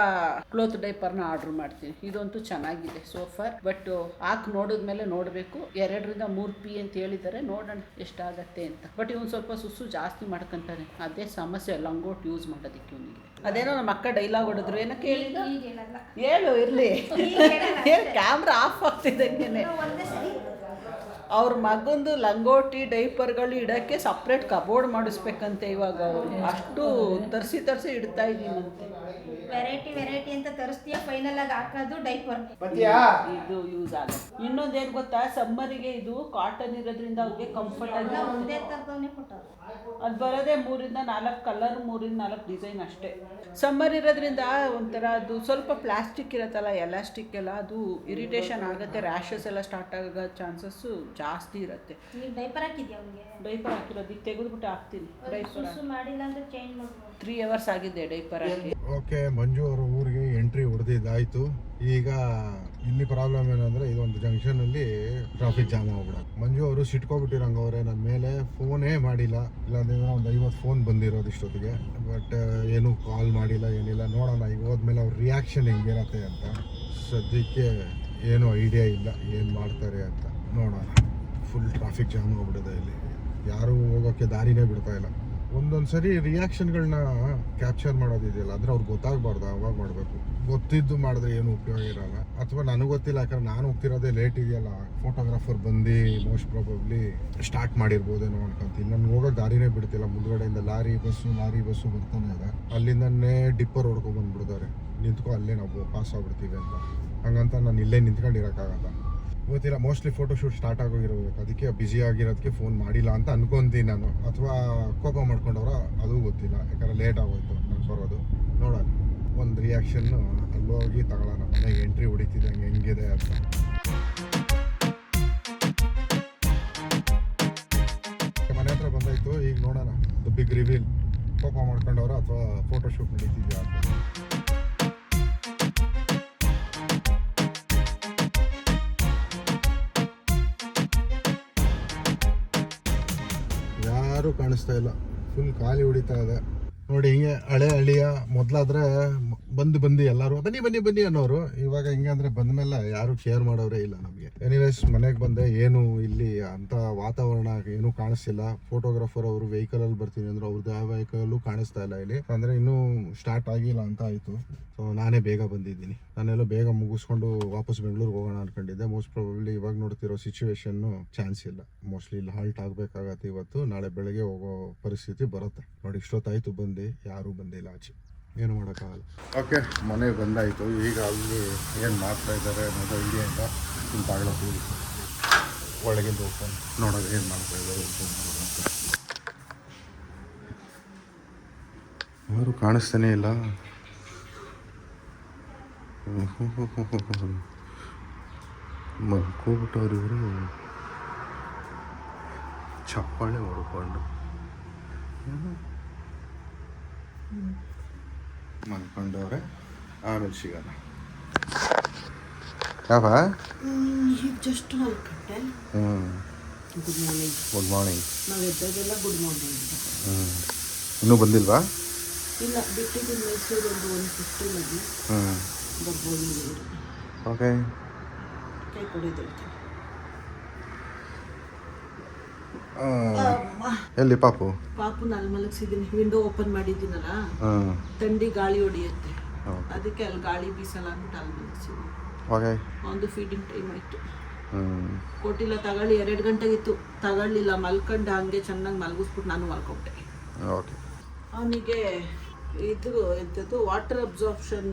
ಕ್ಲೋತ್ ಡೈಪರ್ನ ಆರ್ಡ್ರ್ ಮಾಡ್ತೀನಿ. ಇದಂತೂ ಚೆನ್ನಾಗಿದೆ ಸೋಫಾರ್. ಬಟ್ ಹಾಕಿ ನೋಡಿದ್ಮೇಲೆ ನೋಡಬೇಕು. 2-3 ಪಿ ಅಂತ ಹೇಳಿದ್ದಾರೆ. ನೋಡೋಣ ಎಷ್ಟಾಗತ್ತೆ ಅಂತ. ಬಟ್ ಇವನು ಸ್ವಲ್ಪ ಸುಸ್ಸು ಜಾಸ್ತಿ ಮಾಡ್ಕೊಂತಾನೆ. ಅದೇ ಸಮಸ್ಯೆ ಲಂಗೋಟ್ ಯೂಸ್ ಮಾಡೋದಕ್ಕೆ ಇವನಿಗೆ. ಅದೇನೋ ನಮ್ಮ ಅಕ್ಕ ಡೈಲಾಗ್ ಹೊಡೆದ್ರು. ಏನೋ ಕೇಳಿದ ಹೇಳು ಇರಲಿ. ಕ್ಯಾಮ್ರಾ ಆಫ್ ಆಗ್ತಿದ್ದಂಗೆನೆ. ಅವ್ರ ಮಗಂದು ಲಂಗೋಟಿ ಡೈಪರ್ಗಳು ಇಡೋಕ್ಕೆ ಸಪ್ರೇಟ್ ಕಬೋರ್ಡ್ ಮಾಡಿಸ್ಬೇಕಂತೆ ಇವಾಗ. ಅವರು ಅಷ್ಟು ತರಿಸಿ ಇಡ್ತಾ ಇದ್ದೀನಂತೆ. ವೆರೈಟಿ ಅಂತ ತರಿಸ್ತೀಯ, ಫೈನಲ್ ಆಗಿ ಹಾಕೋದು ಡೈಪರ್. ಇದು ಯೂಸ್ ಆಗುತ್ತೆ. ಇನ್ನೊಂದೇನು ಗೊತ್ತಾ, ಸಮ್ಮರಿಗೆ ಇದು ಕಾಟನ್ ಇರೋದ್ರಿಂದ ಅವ್ರಿಗೆ ಕಂಫರ್ಟ್ ಆಗಿ ಒಂದೇ ಥರದವನ್ನೇ ಕೊಟ್ಟರು. ಅದು ಬರೋದೇ 3-4 ಕಲರ್, 3-4 ಡಿಸೈನ್ ಅಷ್ಟೇ. ಸಮ್ಮರ್ ಇರೋದ್ರಿಂದ ಒಂಥರ ಅದು ಸ್ವಲ್ಪ ಪ್ಲಾಸ್ಟಿಕ್ ಇರುತ್ತಲ್ಲ, ಎಲಾಸ್ಟಿಕ್ ಎಲ್ಲ, ಅದು ಇರಿಟೇಷನ್ ಆಗುತ್ತೆ. ರ್ಯಾಷಸ್ ಎಲ್ಲ ಸ್ಟಾರ್ಟ್ ಆಗೋ ಚಾನ್ಸಸ್ಸು ಜಾಸ್ತಿ ಇರುತ್ತೆ. ನೀವು ಡೈಪರ್ ಹಾಕಿದ್ಯಾ ಅವನಿಗೆ? ಡೈಪರ್ ಹಾಕಿರೋದು ಈಗ ತೆಗೆದುಬಿಟ್ಟು ಹಾಕ್ತೀನಿ. ಡೈಪರ್ ಮಾಡಿಲ್ಲ ಅಂದರೆ ಚೇಂಜ್ ಮಾಡ್ಬೋದು. 3 ಅವರ್ಸ್ ಆಗಿದೆ ಡೈಪರ್ ಹಾಕಿ. ಓಕೆ, ಮಂಜು ಅವರ ಊರಿಗೆ ಎಂಟ್ರಿ ಹೊಡೆದಿದ್ದಾಯಿತು. ಈಗ ಇಲ್ಲಿ ಪ್ರಾಬ್ಲಮ್ ಏನಂದರೆ ಇದೊಂದು ಜಂಕ್ಷನಲ್ಲಿ ಟ್ರಾಫಿಕ್ ಜಾಮ್ ಆಗ್ಬಿಡೋದು. ಮಂಜು ಅವರು ಸಿಟ್ಕೊಬಿಟ್ಟಿರಂಗವ್ರೆ ನನ್ನ ಮೇಲೆ. ಫೋನೇ ಮಾಡಿಲ್ಲ. ಇಲ್ಲಾಂದ್ರೆ ಒಂದು 50 ಫೋನ್ ಬಂದಿರೋದು ಇಷ್ಟೊತ್ತಿಗೆ. ಬಟ್ ಏನೂ ಕಾಲ್ ಮಾಡಿಲ್ಲ, ಏನಿಲ್ಲ. ನೋಡೋಣ ಈಗ ಹೋದ್ಮೇಲೆ ಅವ್ರ ರಿಯಾಕ್ಷನ್ ಹೆಂಗಿರತ್ತೆ ಅಂತ. ಸದ್ಯಕ್ಕೆ ಏನೂ ಐಡಿಯಾ ಇಲ್ಲ ಏನು ಮಾಡ್ತಾರೆ ಅಂತ. ನೋಡೋಣ. ಫುಲ್ ಟ್ರಾಫಿಕ್ ಜಾಮ್ ಆಗ್ಬಿಟ್ಟಿದೆ ಇಲ್ಲಿ. ಯಾರೂ ಹೋಗೋಕ್ಕೆ ದಾರಿನೇ ಬಿಡ್ತಾ ಇಲ್ಲ. ಒಂದೊಂದು ಸರಿ ರಿಯಾಕ್ಷನ್ಗಳನ್ನ ಕ್ಯಾಪ್ಚರ್ ಮಾಡೋದಿದೆಯಲ್ಲ, ಅಂದರೆ ಅವ್ರಿಗೆ ಗೊತ್ತಾಗಬಾರ್ದು. ಅವಾಗ ಮಾಡಬೇಕು. ಗೊತ್ತಿದ್ದು ಮಾಡಿದ್ರೆ ಏನು ಉಪಯೋಗ ಇರಲ್ಲ. ಅಥವಾ ನನಗೆ ಗೊತ್ತಿಲ್ಲ, ಯಾಕಂದ್ರೆ ನಾನು ಹೋಗ್ತಿರೋದೇ ಲೇಟ್ ಇದೆಯಲ್ಲ. ಫೋಟೋಗ್ರಾಫರ್ ಬಂದು ಮೋಸ್ಟ್ ಪ್ರಾಬಬ್ಲಿ ಸ್ಟಾರ್ಟ್ ಮಾಡಿರ್ಬೋದೇನೋ ಅನ್ಕೊಂತೀನಿ. ನನಗೆ ಹೋಗೋಕೆ ದಾರಿನೇ ಬಿಡ್ತಿಲ್ಲ. ಮುಂದ್ಗಡೆಯಿಂದ ಲಾರಿ ಬಸ್ಸು ಬರ್ತಾನೆ ಇದೆ. ಅಲ್ಲಿಂದನೇ ಡಿಪ್ಪರ್ ಹೊಡ್ಕೊಂಡು ಬಂದ್ಬಿಡ್ತಾರೆ. ನಿಂತ್ಕೊ, ಅಲ್ಲೇ ನಾವು ಪಾಸ್ ಆಗ್ಬಿಡ್ತೀವಿ ಅಂತ. ಹಂಗಂತ ನಾನು ಇಲ್ಲೇ ನಿಂತ್ಕೊಂಡಿರೋಕ್ಕಾಗಲ್ಲ. ಗೊತ್ತಿಲ್ಲ. ಮೋಸ್ಟ್ಲಿ ಫೋಟೋಶೂಟ್ ಸ್ಟಾರ್ಟ್ ಆಗೋಗಿರ್ಬೇಕು. ಅದಕ್ಕೆ ಬ್ಯುಸಿ ಆಗಿರೋದಕ್ಕೆ ಫೋನ್ ಮಾಡಿಲ್ಲ ಅಂತ ಅನ್ಕೊಂತೀನಿ ನಾನು. ಅಥವಾ ಕೋಪ ಮಾಡ್ಕೊಂಡವ್ರ ಅದು ಗೊತ್ತಿಲ್ಲ. ಯಾಕಂದ್ರೆ ಲೇಟ್ ಆಗೋಯ್ತು ನಾನು ಬರೋದು. ನೋಡೋಣ, ಒಂದು ರಿಯಾಕ್ಷನ್ನು ಅಲ್ಲೋಗಿ ತಗೊಳ್ಳೋಣ. ಮನೆಗೆ ಎಂಟ್ರಿ ಹೊಡಿತಿದ್ದೆ ಹೆಂಗಿದೆ ಅಂತ. ಮನೆ ಹತ್ರ ಬಂದಾಯ್ತು. ಈಗ ನೋಡೋಣ ದ ಬಿಗ್ ರಿವೀಲ್. ಕೋಪ ಮಾಡ್ಕೊಂಡವ್ರ ಅಥವಾ ಫೋಟೋಶೂಟ್ ನಡೀತಿದ್ಯಾ ಅಂತ. ಯಾರೂ ಕಾಣಿಸ್ತಾ ಇಲ್ಲ. ಫುಲ್ ಖಾಲಿ ಹೊಡಿತಾ ಇದೆ ನೋಡಿ. ಹಿಂಗೆ ಹಳೆ ಹಳ್ಳಿಯ ಮೊದಲಾದ್ರೆ ಬಂದು ಎಲ್ಲರೂ ಬನ್ನಿ ಅನ್ನೋರು. ಇವಾಗ ಹಿಂಗೆ ಅಂದರೆ ಬಂದಮೇಲೆ ಯಾರು ಕೇರ್ ಮಾಡೋರೇ ಇಲ್ಲ ನಮಗೆ. ಎನಿವೇಸ್ ಮನೆಗೆ ಬಂದೆ. ಏನು ಇಲ್ಲಿ ಅಂತ ವಾತಾವರಣ ಏನೂ ಕಾಣಿಸ್ತಿಲ್ಲ. ಫೋಟೋಗ್ರಾಫರ್ ಅವರು ವೆಹಿಕಲಲ್ಲಿ ಬರ್ತೀನಿ ಅಂದ್ರೆ ಅವ್ರದ್ದು ಯಾವ ವೆಹಿಕಲ್ಲೂ ಕಾಣಿಸ್ತಾ ಇಲ್ಲ ಇಲ್ಲಿ. ಅಂದರೆ ಇನ್ನೂ ಸ್ಟಾರ್ಟ್ ಆಗಿಲ್ಲ ಅಂತ ಆಯಿತು. ಸೊ ನಾನೇ ಬೇಗ ಬಂದಿದ್ದೀನಿ. ನಾನೆಲ್ಲ ಬೇಗ ಮುಗಿಸ್ಕೊಂಡು ವಾಪಸ್ ಬೆಂಗಳೂರಿಗೆ ಹೋಗೋಣ ಅನ್ಕೊಂಡಿದ್ದೆ. ಮೋಸ್ಟ್ ಪ್ರಾಬಬ್ಲಿ ಇವಾಗ ನೋಡ್ತಿರೋ ಸಿಚುವೇಶನ್ನು ಚಾನ್ಸ್ ಇಲ್ಲ. ಮೋಸ್ಟ್ಲಿ ಇಲ್ಲಿ ಹಾಲ್ಟ್ ಆಗಬೇಕಾಗತ್ತೆ ಇವತ್ತು. ನಾಳೆ ಬೆಳಗ್ಗೆ ಹೋಗೋ ಪರಿಸ್ಥಿತಿ ಬರುತ್ತೆ ನೋಡಿ. ಇಷ್ಟೊತ್ತಾಯಿತು ಬಂದು, ಯಾರೂ ಬಂದಿಲ್ಲ ಆಚೆ. ಏನು ಮಾಡೋಕ್ಕಾಗಲ್ಲ. ಓಕೆ, ಮನೆಗೆ ಬಂದಾಯಿತು. ಈಗ ಅಲ್ಲಿ ಏನು ಮಾಡ್ತಾ ಇದ್ದಾರೆ ಅನ್ನೋದು ಐಡಿಯಾಯಿಂದ ಇಲ್ಲಿ ಬಾಗ್ಲಕ್ಕೆ ಒಳಗಿಂದ ಓಪನ್ ನೋಡೋದು ಏನು ಮಾಡ್ತಾ ಇದ್ದಾರೆ ಅಂತ. ಯಾರು ಕಾಣಿಸ್ತಾನೆ ಇಲ್ಲ. ಮಲ್ಕೋಬಿಟ್ಟವ್ರು ಇವರು, ಚಪ್ಪಾಳೆ ಹೊಡ್ಕೊಂಡು ಮಲ್ಕೊಂಡವ್ರೆ. ಆಮೇಲೆ ಸಿಗೋಣ. ಯಾವ ಈಗ ಜಸ್ಟ್ ಮಲ್ಕೊಂಡೆ. Good morning. Good morning. ನಾವು ಎದ್ದಾಗೆಲ್ಲ ಗುಡ್ ಮಾರ್ನಿಂಗ್. ಇನ್ನೂ ಬಂದಿಲ್ವಾ? ಇಲ್ಲ, ಬಿಟ್ಟಿದ್ದೀನಿ ಮೈಸೂರು ಒಂದು 1:15 ಬರ್ಬೋದು. ಓಕೆ. ಕೈ ಕೊಡಿದ್ರು. ಎಲ್ಲಿ ಪಾಪು? ಪಾಪು ಅಲ್ಲಿ ಮಲಗಿಸಿದ್ದೀನಿ. ವಿಂಡೋ ಓಪನ್ ಮಾಡಿದ್ದೀನಲ್ಲ, ಥಂಡಿ ಗಾಳಿ ಹೊಡಿಯುತ್ತೆ, ಅದಕ್ಕೆ ಅಲ್ಲಿ ಗಾಳಿ ಬೀಸಲ್ಲ ಅಂದ್ಬಿಟ್ಟು ಅಲ್ಲಿ ಮಲಗಿಸಿದ್ದೀನಿ. ಓಕೆ. ಒಂದು ಫೀಡಿಂಗ್ ಟೈಮ್ ಆಯಿತು. ಕೊಟ್ಟಿಲ್ಲ, ತಗೊಳ್ಳಿ 2 ಗಂಟೆಗಿತ್ತು, ತಗೊಳ್ಳಿಲ್ಲ. ಮಲ್ಕೊಂಡು ಹಂಗೆ ಚೆನ್ನಾಗಿ ಮಲಗಿಸ್ಬಿಟ್ಟು ನಾನು ಮಲ್ಕೊಂಡೆ. ಓಕೆ. ಅವನಿಗೆ ಇದು ಎಂಥದ್ದು ವಾಟರ್ ಅಬ್ಸಾರ್ಪ್ಷನ್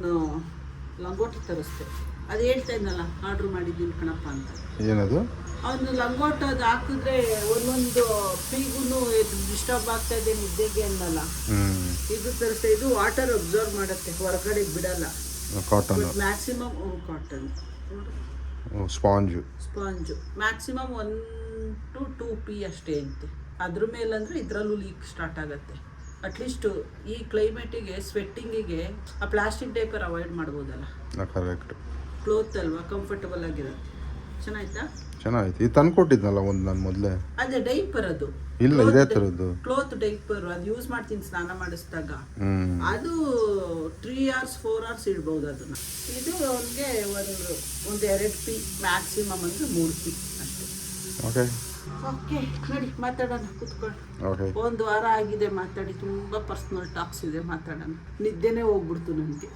ಲಂಗೋಟಿ ತರಿಸ್ದೆ. ಅದು ಹೇಳ್ತಾ ಇದ್ನಲ್ಲ, ಆರ್ಡ್ರ್ ಮಾಡಿದ್ದೀನಿ ಕಣಪ್ಪ ಅಂತ. ಏನದು? ಅವನು ಲಂಗೋಟ ಅದು ಹಾಕಿದ್ರೆ ಒಂದೊಂದು ಪೀಗೂ ಡಿಸ್ಟರ್ಬ್ ಆಗ್ತಾ ಇದೆ ನಿದ್ದೆಗೆ ಅನ್ನಲ್ಲ. ಇದು ತರಿಸ್ದೆ. ಇದು ವಾಟರ್ ಅಬ್ಸರ್ವ್ ಮಾಡುತ್ತೆ, ಹೊರಗಡೆ ಬಿಡಲ್ಲ. Cotton maximum cotton sponge maximum 1 to 2 p ಅಷ್ಟೇ ಅಂತೆ. ಅದ್ರ ಮೇಲಂದ್ರೆ ಇದರಲ್ಲೂ ಲೀಕ್ ಸ್ಟಾರ್ಟ್ ಆಗುತ್ತೆ. ಅಟ್ಲೀಸ್ಟ್ ಈ ಕ್ಲೈಮೇಟಿಗೆ ಸ್ವೆಟ್ಟಿಂಗಿಗೆ ಆ ಪ್ಲಾಸ್ಟಿಕ್ ಡೈಪರ್ ಅವಾಯ್ಡ್ ಮಾಡ್ಬೋದಲ್ಲ. ಕರೆಕ್ಟ್. ಕ್ಲೋತ್ ಅಲ್ವಾ, ಕಂಫರ್ಟಬಲ್ ಆಗಿರುತ್ತೆ. ಚೆನ್ನಾಯ್ತಾ? ಚೆನ್ನಾಗಿತ್ತು. ಇದು ತಂದ್ಕೊಟ್ಟಿದ್ನಲ್ಲ ಒಂದು ನಾನು ಮೊದಲೇ. ಅದೇ ಡೈಪರ್ ಅದು. ಇಲ್ಲ, ಇದೇ ಥರದ್ದು ಕ್ಲೋತ್ ಡೈಪರ್. ಅದು ಯೂಸ್ ಮಾಡ್ತೀನಿ ಸ್ನಾನ ಮಾಡಿಸಿದಾಗ. ಅದು 3 hours 4 hours ಇಡ್ಬೋದು ಅದನ್ನ. ಇದು ಅವ್ನಿಗೆ ಒಂದು 2 p, ಮ್ಯಾಕ್ಸಿಮಮ್ ಅಂದ್ರೆ 3 p ಅಷ್ಟೇ. ಓಕೆ. ಓಕೆ, ನೋಡಿ ಮಾತಾಡೋಣ, ಕೂತ್ಕೊಂಡು. ಓಕೆ. 1 ವಾರ ಆಗಿದೆ ಮಾತಾಡಿ, ತುಂಬ ಪರ್ಸ್ನಲ್ ಟಾಕ್ಸ್ ಇದೆ, ಮಾತಾಡೋಣ. ನಿದ್ದೆನೇ ಹೋಗ್ಬಿಡ್ತು ನನಗೆ.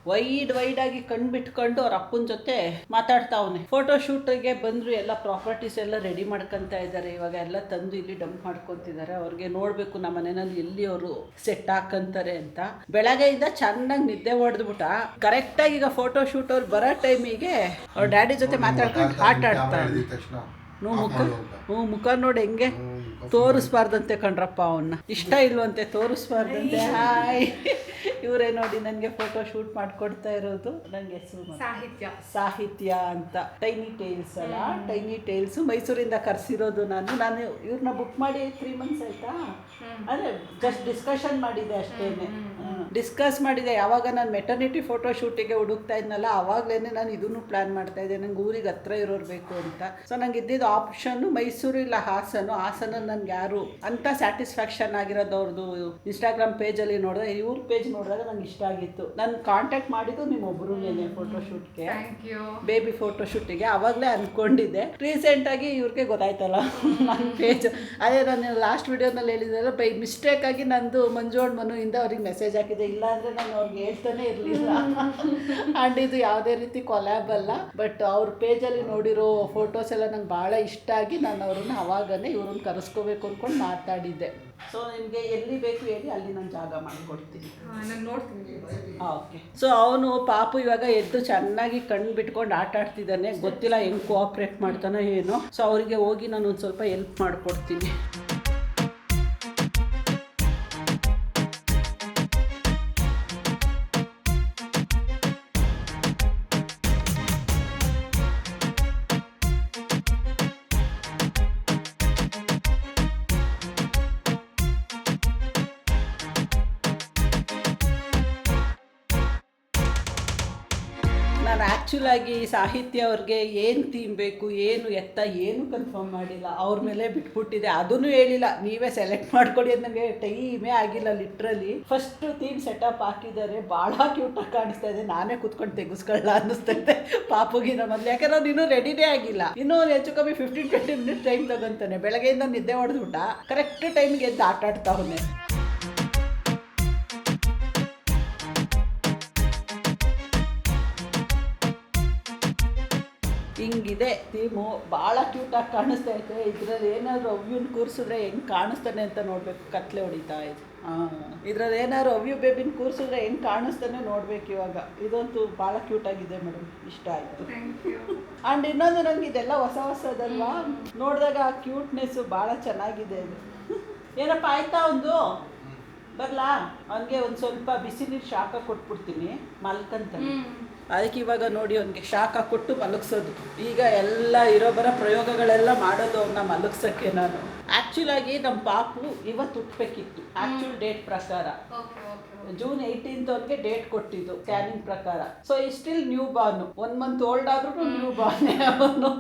ವೈಡ್ ಆಗಿ ಕಣ್ಣು ಬಿಟ್ಕೊಂಡು ಅವ್ರ ಅಪ್ಪನ ಜೊತೆ ಮಾತಾಡ್ತಾ ಅವನೇ. ಫೋಟೋ ಶೂಟಿಗೆ ಬಂದ್ರು, ಎಲ್ಲ ಪ್ರಾಪರ್ಟೀಸ್ ಎಲ್ಲ ರೆಡಿ ಮಾಡ್ಕೊತ ಇದ್ದಾರೆ. ಇವಾಗ ಎಲ್ಲ ತಂದು ಇಲ್ಲಿ ಡಂಪ್ ಮಾಡ್ಕೊತಿದ್ದಾರೆ. ಅವ್ರಿಗೆ ನೋಡ್ಬೇಕು ನಮ್ಮ ಮನೆಯಲ್ಲಿ ಎಲ್ಲಿ ಅವರು ಸೆಟ್ ಹಾಕಂತಾರೆ ಅಂತ. ಬೆಳಗ್ಗೆಯಿಂದ ಚೆನ್ನಾಗಿ ನಿದ್ದೆ ಹೊಡೆದ್ಬಿಟ್ಟ. ಕರೆಕ್ಟಾಗಿ ಈಗ ಫೋಟೋ ಶೂಟ್ ಅವ್ರು ಬರೋ ಟೈಮಿಗೆ ಅವ್ರ ಡ್ಯಾಡಿ ಜೊತೆ ಮಾತಾಡ್ಕೊಂಡು ಆಟ ಆಡ್ತಾರೆ. ಮುಖ ನೋಡಿ ಹೆಂಗೆ ತೋರಿಸ್ಬಾರ್ದಂತೆ ಕಣ್ರಪ್ಪ. ಅವನ್ನ ಇಷ್ಟ ಇಲ್ವಂತೆ ತೋರಿಸ್ಬಾರ್ದಂತೆ. ಹಾಯ್, ಇವರೇ ನೋಡಿ ನನಗೆ ಫೋಟೋ ಶೂಟ್ ಮಾಡ್ಕೊಡ್ತಾ ಇರೋದು. ನನಗೆ ಹೆಸರು ಸಾಹಿತ್ಯ ಅಂತ. ಟೈನಿ ಟೈಲ್ಸ್ ಅಲ್ಲ, ಟೈನಿ ಟೈಲ್ಸ್ ಮೈಸೂರಿಂದ ಕರೆಸಿರೋದು. ನಾನು ಇವ್ರನ್ನ ಬುಕ್ ಮಾಡಿ 3 months ಆಯ್ತಾ. ಅಂದರೆ ಜಸ್ಟ್ ಡಿಸ್ಕಷನ್ ಮಾಡಿದೆ ಅಷ್ಟೇನೆ. ಡಿಸ್ಕಸ್ ಮಾಡಿದೆ. ಯಾವಾಗ ನಾನು ಮೆಟರ್ನಿಟಿ ಫೋಟೋ ಶೂಟಿಗೆ ಹುಡುಕ್ತಾ ಇದ್ನಲ್ಲ, ಆವಾಗಲೇ ನಾನು ಇದನ್ನು ಪ್ಲ್ಯಾನ್ ಮಾಡ್ತಾ ಇದ್ದೆ. ನಂಗೆ ಊರಿಗೆ ಹತ್ರ ಇರೋರು ಬೇಕು ಅಂತ. ಸೊ ನಂಗೆ ಇದ್ದಿದ್ದು ಆಪ್ಷನ್ನು ಮೈಸೂರು ಇಲ್ಲ ಹಾಸನ. ನನ್ಗೆ ಯಾರು ಅಂತ ಸ್ಯಾಟಿಸ್ಫ್ಯಾಕ್ಷನ್ ಆಗಿರೋದು ಅವ್ರದ್ದು ಇನ್ಸ್ಟಾಗ್ರಾಮ್ ಪೇಜಲ್ಲಿ ನೋಡಿದೆ. ಇವ್ರ ಪೇಜ್ ನೋಡಿದಾಗ ನಂಗೆ ಇಷ್ಟ ಆಗಿತ್ತು. ನಾನು ಕಾಂಟ್ಯಾಕ್ಟ್ ಮಾಡಿದ್ದು ನಿಮ್ಮೊಬ್ಬರನ್ನೇ ಫೋಟೋ ಶೂಟ್ಗೆ, ಬೇಬಿ ಫೋಟೋ ಶೂಟಿಗೆ. ಆವಾಗಲೇ ಅಂದ್ಕೊಂಡಿದ್ದೆ. ರೀಸೆಂಟಾಗಿ ಇವ್ರಿಗೆ ಗೊತ್ತಾಯ್ತಲ್ಲ ನನ್ನ ಪೇಜ್. ಅದೇ ನಾನು ಲಾಸ್ಟ್ ವಿಡಿಯೋನಲ್ಲಿ ಹೇಳಿದ್ನಲ್ಲ, ಬೈ ಮಿಸ್ಟೇಕಾಗಿ ನಂದು ಮಂಜು ಅಂಡ್ ಮನುಯಿಂದ ಅವ್ರಿಗೆ ಮೆಸೇಜ್ ಹಾಕಿದೆ. ಇಲ್ಲಾಂದರೆ ನಾನು ಅವ್ರಿಗೆ ಹೇಳ್ತಾನೆ ಇರಲಿಲ್ಲ. ಆ್ಯಂಡ್ ಇದು ಯಾವುದೇ ರೀತಿ ಕೊಲ್ಯಾಬ್ ಅಲ್ಲ. ಬಟ್ ಅವ್ರ ಪೇಜಲ್ಲಿ ನೋಡಿರೋ ಫೋಟೋಸ್ ಎಲ್ಲ ನಂಗೆ ಭಾಳ ಇಷ್ಟ ಆಗಿ ನಾನು ಅವ್ರನ್ನ ಅವಾಗನೇ ಇವ್ರನ್ನ ಕರೆಸ್ಕೋಬೇಕು ಅಂದ್ಕೊಂಡು ಮಾತಾಡಿದ್ದೆ. ಸೊ ನಿಮಗೆ ಎಲ್ಲಿ ಬೇಕು ಹೇಳಿ, ಅಲ್ಲಿ ನಾನು ಜಾಗ ಮಾಡಿಕೊಡ್ತೀನಿ. ಓಕೆ. ಸೊ ಅವನು ಪಾಪು ಇವಾಗ ಎದ್ದು ಚೆನ್ನಾಗಿ ಕಣ್ಣು ಬಿಟ್ಕೊಂಡು ಆಟ ಆಡ್ತಿದ್ದಾನೆ. ಗೊತ್ತಿಲ್ಲ ಹೆಂಗೆ ಕೋಆಪ್ರೇಟ್ ಮಾಡ್ತಾನೋ ಏನೋ. ಸೊ ಅವರಿಗೆ ಹೋಗಿ ನಾನು ಒಂದು ಸ್ವಲ್ಪ ಹೆಲ್ಪ್ ಮಾಡಿಕೊಡ್ತೀನಿ. ನಾನು ಆ್ಯಕ್ಚುಲಾಗಿ ಸಾಹಿತ್ಯ ಅವ್ರಿಗೆ ಏನು ಥೀಮ್ ಬೇಕು, ಏನು ಎತ್ತ, ಏನು ಕನ್ಫರ್ಮ್ ಮಾಡಿಲ್ಲ. ಅವ್ರ ಮೇಲೆ ಬಿಟ್ಬಿಟ್ಟಿದೆ. ಅದನ್ನು ಹೇಳಿಲ್ಲ, ನೀವೇ ಸೆಲೆಕ್ಟ್ ಮಾಡ್ಕೊಡಿ ಅಂತ. ನನಗೆ ಟೈಮೇ ಆಗಿಲ್ಲ. ಲಿಟ್ರಲಿ ಫಸ್ಟ್ ಥೀಮ್ ಸೆಟಪ್ ಹಾಕಿದ್ದಾರೆ. ಭಾಳ ಕ್ಯೂಟಾಗಿ ಕಾಣಿಸ್ತಾ ಇದೆ. ನಾನೇ ಕೂತ್ಕೊಂಡು ತೆಗೆಸ್ಕೊಳ್ಳ ಅನ್ನಿಸ್ತೈತೆ ಪಾಪುಗಿನ ಮೊದಲು. ಯಾಕಂದ್ರೆ ಅವ್ನು ಇನ್ನೂ ರೆಡಿನೇ ಆಗಿಲ್ಲ. ಇನ್ನೂ ಹೆಚ್ಚು ಕಮ್ಮಿ 15-20 minutes ಟೈಮ್ ತಗೊಂತಾನೆ. ಬೆಳಗ್ಗೆಯಿಂದ ನಿದ್ದೆ ಹೊಡೆದ್ಬಿಟ್ಟ, ಕರೆಕ್ಟ್ ಟೈಮಿಗೆ ಎದ್ದು ಆಟ ಆಡ್ತಾವನೆ. ಹಿಂಗಿದೆ ಥೀಮು. ಭಾಳ ಕ್ಯೂಟಾಗಿ ಕಾಣಿಸ್ತಾ ಐತೆ. ಇದರಲ್ಲಿ ಏನಾದರೂ ಅವ್ಯನ ಕೂರಿಸಿದ್ರೆ ಹೆಂಗೆ ಕಾಣಿಸ್ತಾನೆ ಅಂತ ನೋಡಬೇಕು. ಕತ್ಲೆ ಹೊಡಿತಾ ಇದೆ. ಇದರಲ್ಲಿ ಏನಾದ್ರು ಅವ್ಯು ಬೇಬಿನ ಕೂರಿಸಿದ್ರೆ ಹೆಂಗೆ ಕಾಣಿಸ್ತಾನೆ ನೋಡ್ಬೇಕು ಇವಾಗ. ಇದಂತೂ ಭಾಳ ಕ್ಯೂಟಾಗಿದೆ ಮೇಡಮ್, ಇಷ್ಟ ಆಯಿತು. ಆ್ಯಂಡ್ ಇನ್ನೊಂದು ನನಗೆ ಇದೆಲ್ಲ ಹೊಸದಲ್ವಾ, ನೋಡಿದಾಗ ಆ ಕ್ಯೂಟ್ನೆಸ್ಸು ಭಾಳ ಚೆನ್ನಾಗಿದೆ. ಇದು ಏನಪ್ಪ ಆಯ್ತಾ ಒಂದು ಬರಲಾ ಅವನಿಗೆ ಒಂದು ಸ್ವಲ್ಪ ಬಿಸಿ ನೀರು ಶಾಖ ಕೊಟ್ಬಿಡ್ತೀನಿ ಮಲ್ಕಂತಾನೆ. ಅದಕ್ಕೆ ಇವಾಗ ನೋಡಿ ಅವನಿಗೆ ಶಾಖ ಕೊಟ್ಟು ಮಲಗಿಸೋದು. ಈಗ ಎಲ್ಲ ಇರೋ ಬರೋ ಪ್ರಯೋಗಗಳೆಲ್ಲ ಮಾಡೋದು ಅವನ್ನ ಮಲಗಿಸೋಕ್ಕೆ. ನಾನು ಆ್ಯಕ್ಚುಲಾಗಿ ನಮ್ಮ ಪಾಪು ಇವತ್ತು ಹುಟ್ಟಬೇಕಿತ್ತು ಆ್ಯಕ್ಚುಲ್ ಡೇಟ್ ಪ್ರಕಾರ. ಜೂನ್ 18 ಅವ್ರಿಗೆ ಡೇಟ್ ಕೊಟ್ಟಿದ್ದು ಸ್ಕ್ಯಾನಿಂಗ್ ಪ್ರಕಾರ. ಸೊ ಈ still new born, 1 month old ಆದ್ರೂ ನ್ಯೂ ಬಾರ್ನೇ ಅವನು.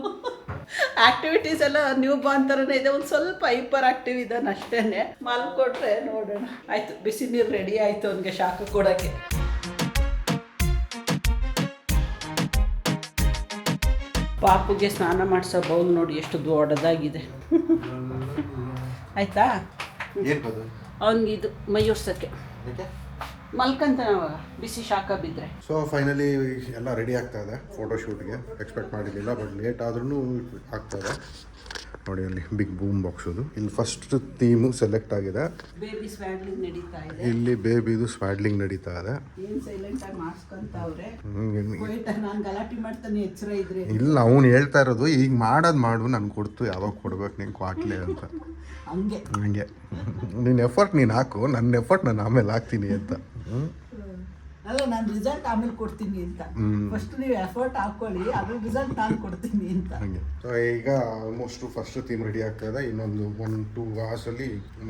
ಆಕ್ಟಿವಿಟೀಸ್ ಎಲ್ಲ ನ್ಯೂ ಬಾರ್ನ್ ಥರನೇ ಇದೆ, ಒಂದು ಸ್ವಲ್ಪ ಹೈಪರ್ ಆಕ್ಟಿವ್ ಇದ್ದಾನೆ ಅಷ್ಟೇ. ಮಲ್ಕೊಟ್ರೆ ನೋಡೋಣ. ಆಯಿತು, ಬಿಸಿ ನೀರು ರೆಡಿ ಆಯಿತು ಅವನಿಗೆ ಶಾಖ ಕೊಡೋಕ್ಕೆ. ಪಾಪುಗೆ ಸ್ನಾನ ಮಾಡಿಸೋ ಬೌಲ್ ನೋಡಿ ಎಷ್ಟು ದೊಡ್ಡದಾಗಿದೆ. ಆಯಿತಾ? ಅವನಿಗೆ ಇದು ಮೈ ಒರ್ಸೋಕ್ಕೆ ಮಲ್ಕಂತಾನೆ ಅವಾಗ ಬಿಸಿ ಶಾಖ ಬಿದ್ದರೆ. ಸೊ ಫೈನಲಿ ಎಲ್ಲ ರೆಡಿ ಆಗ್ತಾ ಇದೆ ಫೋಟೋಶೂಟ್ಗೆ. ಎಕ್ಸ್ಪೆಕ್ಟ್ ಮಾಡಿರಲಿಲ್ಲ, ಬಟ್ ಲೇಟ್ ಆದ್ರೂ ಆಗ್ತಾ ಇದೆ. ನೋಡಿ ಅಲ್ಲಿ ಬಿಗ್ ಬೂಮ್ ಬಾಕ್ಸ್ ಅದು. ಇಲ್ಲಿ ಫಸ್ಟ್ ಥೀಮು ಸೆಲೆಕ್ಟ್ ಆಗಿದೆ. ಬೇಬಿ ಸ್ವ್ಯಾಡ್ಲಿಂಗ್ ನಡೀತಾ ಇದೆ. ಇಲ್ಲಿ ಬೇಬಿದು ಸ್ವ್ಯಾಡ್ಲಿಂಗ್ ನಡೀತಾ ಇದೆ. ಏನು ಸೈಲೆಂಟಾಗಿ ಮಾಡಿಸ್ಕೊಂತವ್ರೆ. ನಾನು ಗಲಾಟೆ ಮಾಡ್ತಾನೆ ಎಚ್ಚರ ಇದ್ರೆ. ಇಲ್ಲ, ಅವ್ನು ಹೇಳ್ತಾ ಇರೋದು ಈಗ ಮಾಡೋದು ಮಾಡು, ನಾನು ಕೊಡ್ತು ಯಾವಾಗ ಕೊಡ್ಬೇಕು ನಿಂಗೆ ಕ್ವಾಟ್ಲೆ ಅಂತ. ಹಂಗೆ ನಿನ್ನ ಎಫರ್ಟ್ ನೀನು ಹಾಕು, ನನ್ನ ಎಫರ್ಟ್ ನಾನು ಆಮೇಲೆ ಹಾಕ್ತೀನಿ ಅಂತ. ಅಲ್ಲ, ನಾನು ರಿಸಲ್ಟ್ ಆಮೇಲೆ ಕೊಡ್ತೀನಿ ಅಂತ. ಫಸ್ಟ್ ನೀವು ಎಫರ್ಟ್ ಹಾಕೊಳ್ಳಿ, ಅದ್ರ ರಿಸಲ್ಟ್ ನಾನು ಕೊಡ್ತೀನಿ ಅಂತ. ಹಂಗೆ. ಸೊ ಈಗ ಆಲ್ಮೋಸ್ಟ್ ಫಸ್ಟ್ ಥೀಮ್ ರೆಡಿ ಆಗ್ತಾ ಇದೆ. ಇನ್ನೊಂದು 1-2 ಅವರ್ಸಲ್ಲಿ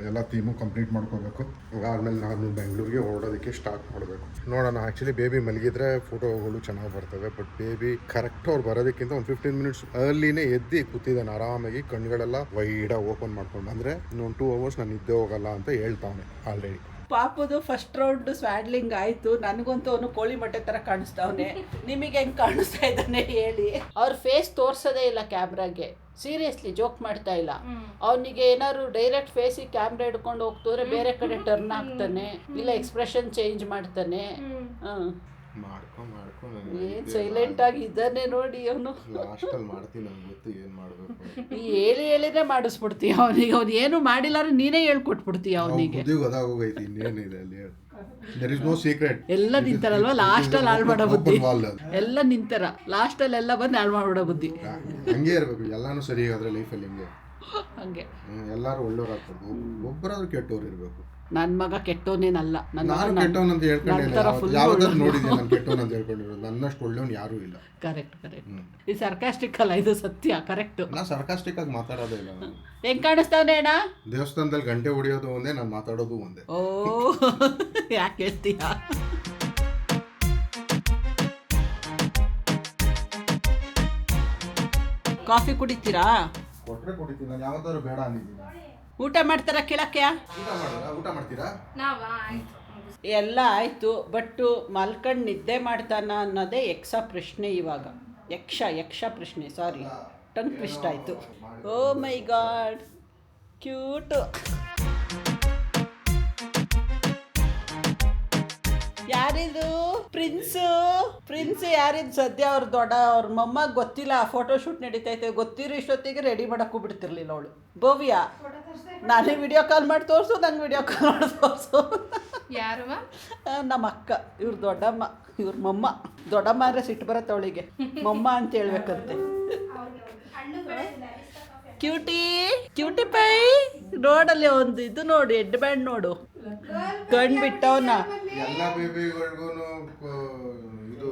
ಎಲ್ಲ ಥೀಮು ಕಂಪ್ಲೀಟ್ ಮಾಡ್ಕೋಬೇಕು. ಆದ್ಮೇಲೆ ನಾನು ಬೆಂಗಳೂರಿಗೆ ಹೊರಡೋದಕ್ಕೆ ಸ್ಟಾರ್ಟ್ ಮಾಡಬೇಕು. ನೋಡೋಣ. ಆ್ಯಕ್ಚುಲಿ ಬೇಬಿ ಮಲಗಿದ್ರೆ ಫೋಟೋಗಳು ಚೆನ್ನಾಗಿ ಬರ್ತವೆ, ಬಟ್ ಬೇಬಿ ಕರೆಕ್ಟ್ ಅವ್ರು ಬರೋದಕ್ಕಿಂತ ಒಂದು 15 ಮಿನಿಟ್ಸ್ ಅರ್ಲಿನೇ ಎದ್ದು ಕೂತಿದ್ದಾನೆ ಆರಾಮಾಗಿ, ಕಣ್ಗಳೆಲ್ಲ ವೈಡಾಗಿ ಓಪನ್ ಮಾಡ್ಕೊಂಡು. ಅಂದರೆ ಇನ್ನೊಂದು 2 ಅವರ್ಸ್ ನಾನು ನಿದ್ದೆ ಹೋಗಲ್ಲ ಅಂತ ಹೇಳ್ತಾವನೆ ಆಲ್ರೆಡಿ. ಪಾಪದು ಫಸ್ಟ್ ರೌಂಡ್ ಸ್ವ್ಯಾಡ್ಲಿಂಗ್ ಆಯಿತು. ನನಗಂತೂ ಅವನು ಕೋಳಿ ಮೊಟ್ಟೆ ಥರ ಕಾಣಿಸ್ತಾವನೆ. ನಿಮಗೆ ಹೆಂಗೆ ಕಾಣಿಸ್ತಾ ಇದ್ದಾನೆ ಹೇಳಿ? ಅವ್ರ ಫೇಸ್ ತೋರ್ಸೋದೇ ಇಲ್ಲ ಕ್ಯಾಮ್ರಾಗೆ. ಸೀರಿಯಸ್ಲಿ ಜೋಕ್ ಮಾಡ್ತಾ ಇಲ್ಲ. ಅವನಿಗೆ ಏನಾದ್ರು ಡೈರೆಕ್ಟ್ ಫೇಸಿಗೆ ಕ್ಯಾಮ್ರಾ ಹಿಡ್ಕೊಂಡು ಹೋಗ್ತಂದ್ರೆ ಬೇರೆ ಕಡೆ ಟರ್ನ್ ಆಗ್ತಾನೆ, ಇಲ್ಲ ಎಕ್ಸ್ಪ್ರೆಷನ್ ಚೇಂಜ್ ಮಾಡ್ತಾನೆ. ಏನ್ ಸೈಲೆಂಟ್ ಆಗಿ ಇದ್ದಾನೆ ನೋಡಿ ಅವನು. ಹೇಳಿನೇ ಮಾಡಿಸ್ಬಿಡ್ತೀಯ ಅವನಿಗೆ. ಅವ್ನು ಏನು ಮಾಡಿಲ್ಲಾರು ನೀನೇ ಹೇಳ್ಕೊಟ್ಬಿಡ್ತೀಯ ಅವನಿಗೆ. ಎಲ್ಲ ನಿಂತಾರಲ್ವಾ ಲಾಸ್ಟಲ್ಲಿ ಹಾಳು ಮಾಡೋ ಬುದ್ಧಿ. ಎಲ್ಲ ನಿಂತಾರ ಲಾಸ್ಟಲ್ಲಿ ಎಲ್ಲ ಬಂದು ಹಾಳು ಮಾಡ್ಬಿಡೋ ಬುದ್ಧಿ. ಹಂಗೆ ಇರಬೇಕು. ಎಲ್ಲಾನು ಸರಿ ಆದ್ರೆ ಲೈಫಲ್ಲಿ ಹಂಗೆ ಎಲ್ಲಾರು ಒಳ್ಳೆಯವ್ರಾಗ್ತದೆ, ಒಬ್ಬರಾದ್ರೂ ಕೆಟ್ಟವ್ರು ಇರಬೇಕು. ನನ್ನ ಮಗ ಕೆಟ್ಟವನೇನಲ್ಲ. ನಾನು ಕೆಟ್ಟವನಂತ ಹೇಳ್ಕೊಂಡಿಲ್ಲ, ಯಾವ್ದಾದ್ರು ನೋಡಿದ್ದೆ ನಾನು ಕೆಟ್ಟವನಂತ ಹೇಳ್ಕೊಂಡಿರೋದು. ನನ್ನಷ್ಟು ಒಳ್ಳೆಯವನು ಯಾರೂ ಇಲ್ಲ. ಕರೆಕ್ಟ್. ಇದು ಸರ್ಕಾಸ್ಟಿಕ್ ಅಲ್ಲ, ಇದು ಸತ್ಯ. ಕರೆಕ್ಟ್. ನಾ ಸರ್ಕಾಸ್ಟಿಕ್ ಆಗಿ ಮಾತಾಡೋದೇ ಇಲ್ಲ. ಹೆಂಗ್ ಕಾಣಿಸ್ತಾವನೆ ಅಣ್ಣ? ದೇವಸ್ಥಾನದಲ್ಲಿ ಗಂಟೆ ಹೊಡಿಯೋದು ಒಂದೇ, ನಾನು ಮಾತಾಡೋದು ಒಂದೇ. ಓ ಯಾಕೆ ಹೇಳ್ತೀಯ? ಕಾಫಿ ಕುಡಿತೀರಾ? ಕೊಟ್ರೆ ಕುಡಿತೀನಿ, ನಾನು ಯಾವತ್ತಾದ್ರು ಬೇಡ ಅಂದಿದ್ದೀನಿ. ಊಟ ಮಾಡ್ತಾರ ಕೇಳಕ್ಕೆ? ಊಟ ಮಾಡ್ತೀರಾ? ಎಲ್ಲ ಆಯಿತು, ಬಟ್ ಮಲ್ಕಂಡು ನಿದ್ದೆ ಮಾಡ್ತಾನ ಅನ್ನೋದೇ ಪ್ರಶ್ನೆ ಇವಾಗ. ಯಕ್ಷ ಪ್ರಶ್ನೆ, ಸಾರಿ, ಟಂಗ್ ಟ್ವಿಸ್ಟ್ ಆಯಿತು. ಓ ಮೈ ಗಾಡ್, ಕ್ಯೂಟು. ಯಾರಿದು? ಪ್ರಿನ್ಸ್ ಯಾರಿದು? ಸದ್ಯ ಅವ್ರ ಮೊಮ್ಮಗ್ ಗೊತ್ತಿಲ್ಲ ಫೋಟೋಶೂಟ್ ನಡೀತೈತೆ. ಗೊತ್ತಿರೋ ಇಷ್ಟೊತ್ತಿಗೆ ರೆಡಿ ಮಾಡಕ್ಕೂ ಬಿಡ್ತಿರ್ಲಿಲ್ಲ ಅವಳು. ಬೋವಿಯಾ, ನಾನೇ ವಿಡಿಯೋ ಕಾಲ್ ಮಾಡಿ ತೋರಿಸು, ನಂಗೆ ವಿಡಿಯೋ ಕಾಲ್ ಮಾಡಿ ತೋರಿಸು. ಯಾರು? ನಮ್ಮ ಅಕ್ಕ, ಇವ್ರ ದೊಡ್ಡಮ್ಮ, ಇವ್ರ ಮೊಮ್ಮ. ದೊಡ್ಡಮ್ಮ ಅಂದರೆ ಸಿಟ್ಟು ಬರುತ್ತೆ ಅವಳಿಗೆ, ಮೊಮ್ಮ ಅಂತ ಹೇಳ್ಬೇಕಂತೆ. ಕ್ಯೂಟಿ ಪೈ ನೋಡಲ್ಲಿ ಒಂದು ಇದು ನೋಡು, ಹೆಡ್ ಬ್ಯಾಂಡ್ ನೋಡು, ಕಣ್ ಬಿಟ್ಟವನ. ಎಲ್ಲ ಬೇಬಿಗಳಿಗೂ ಇದು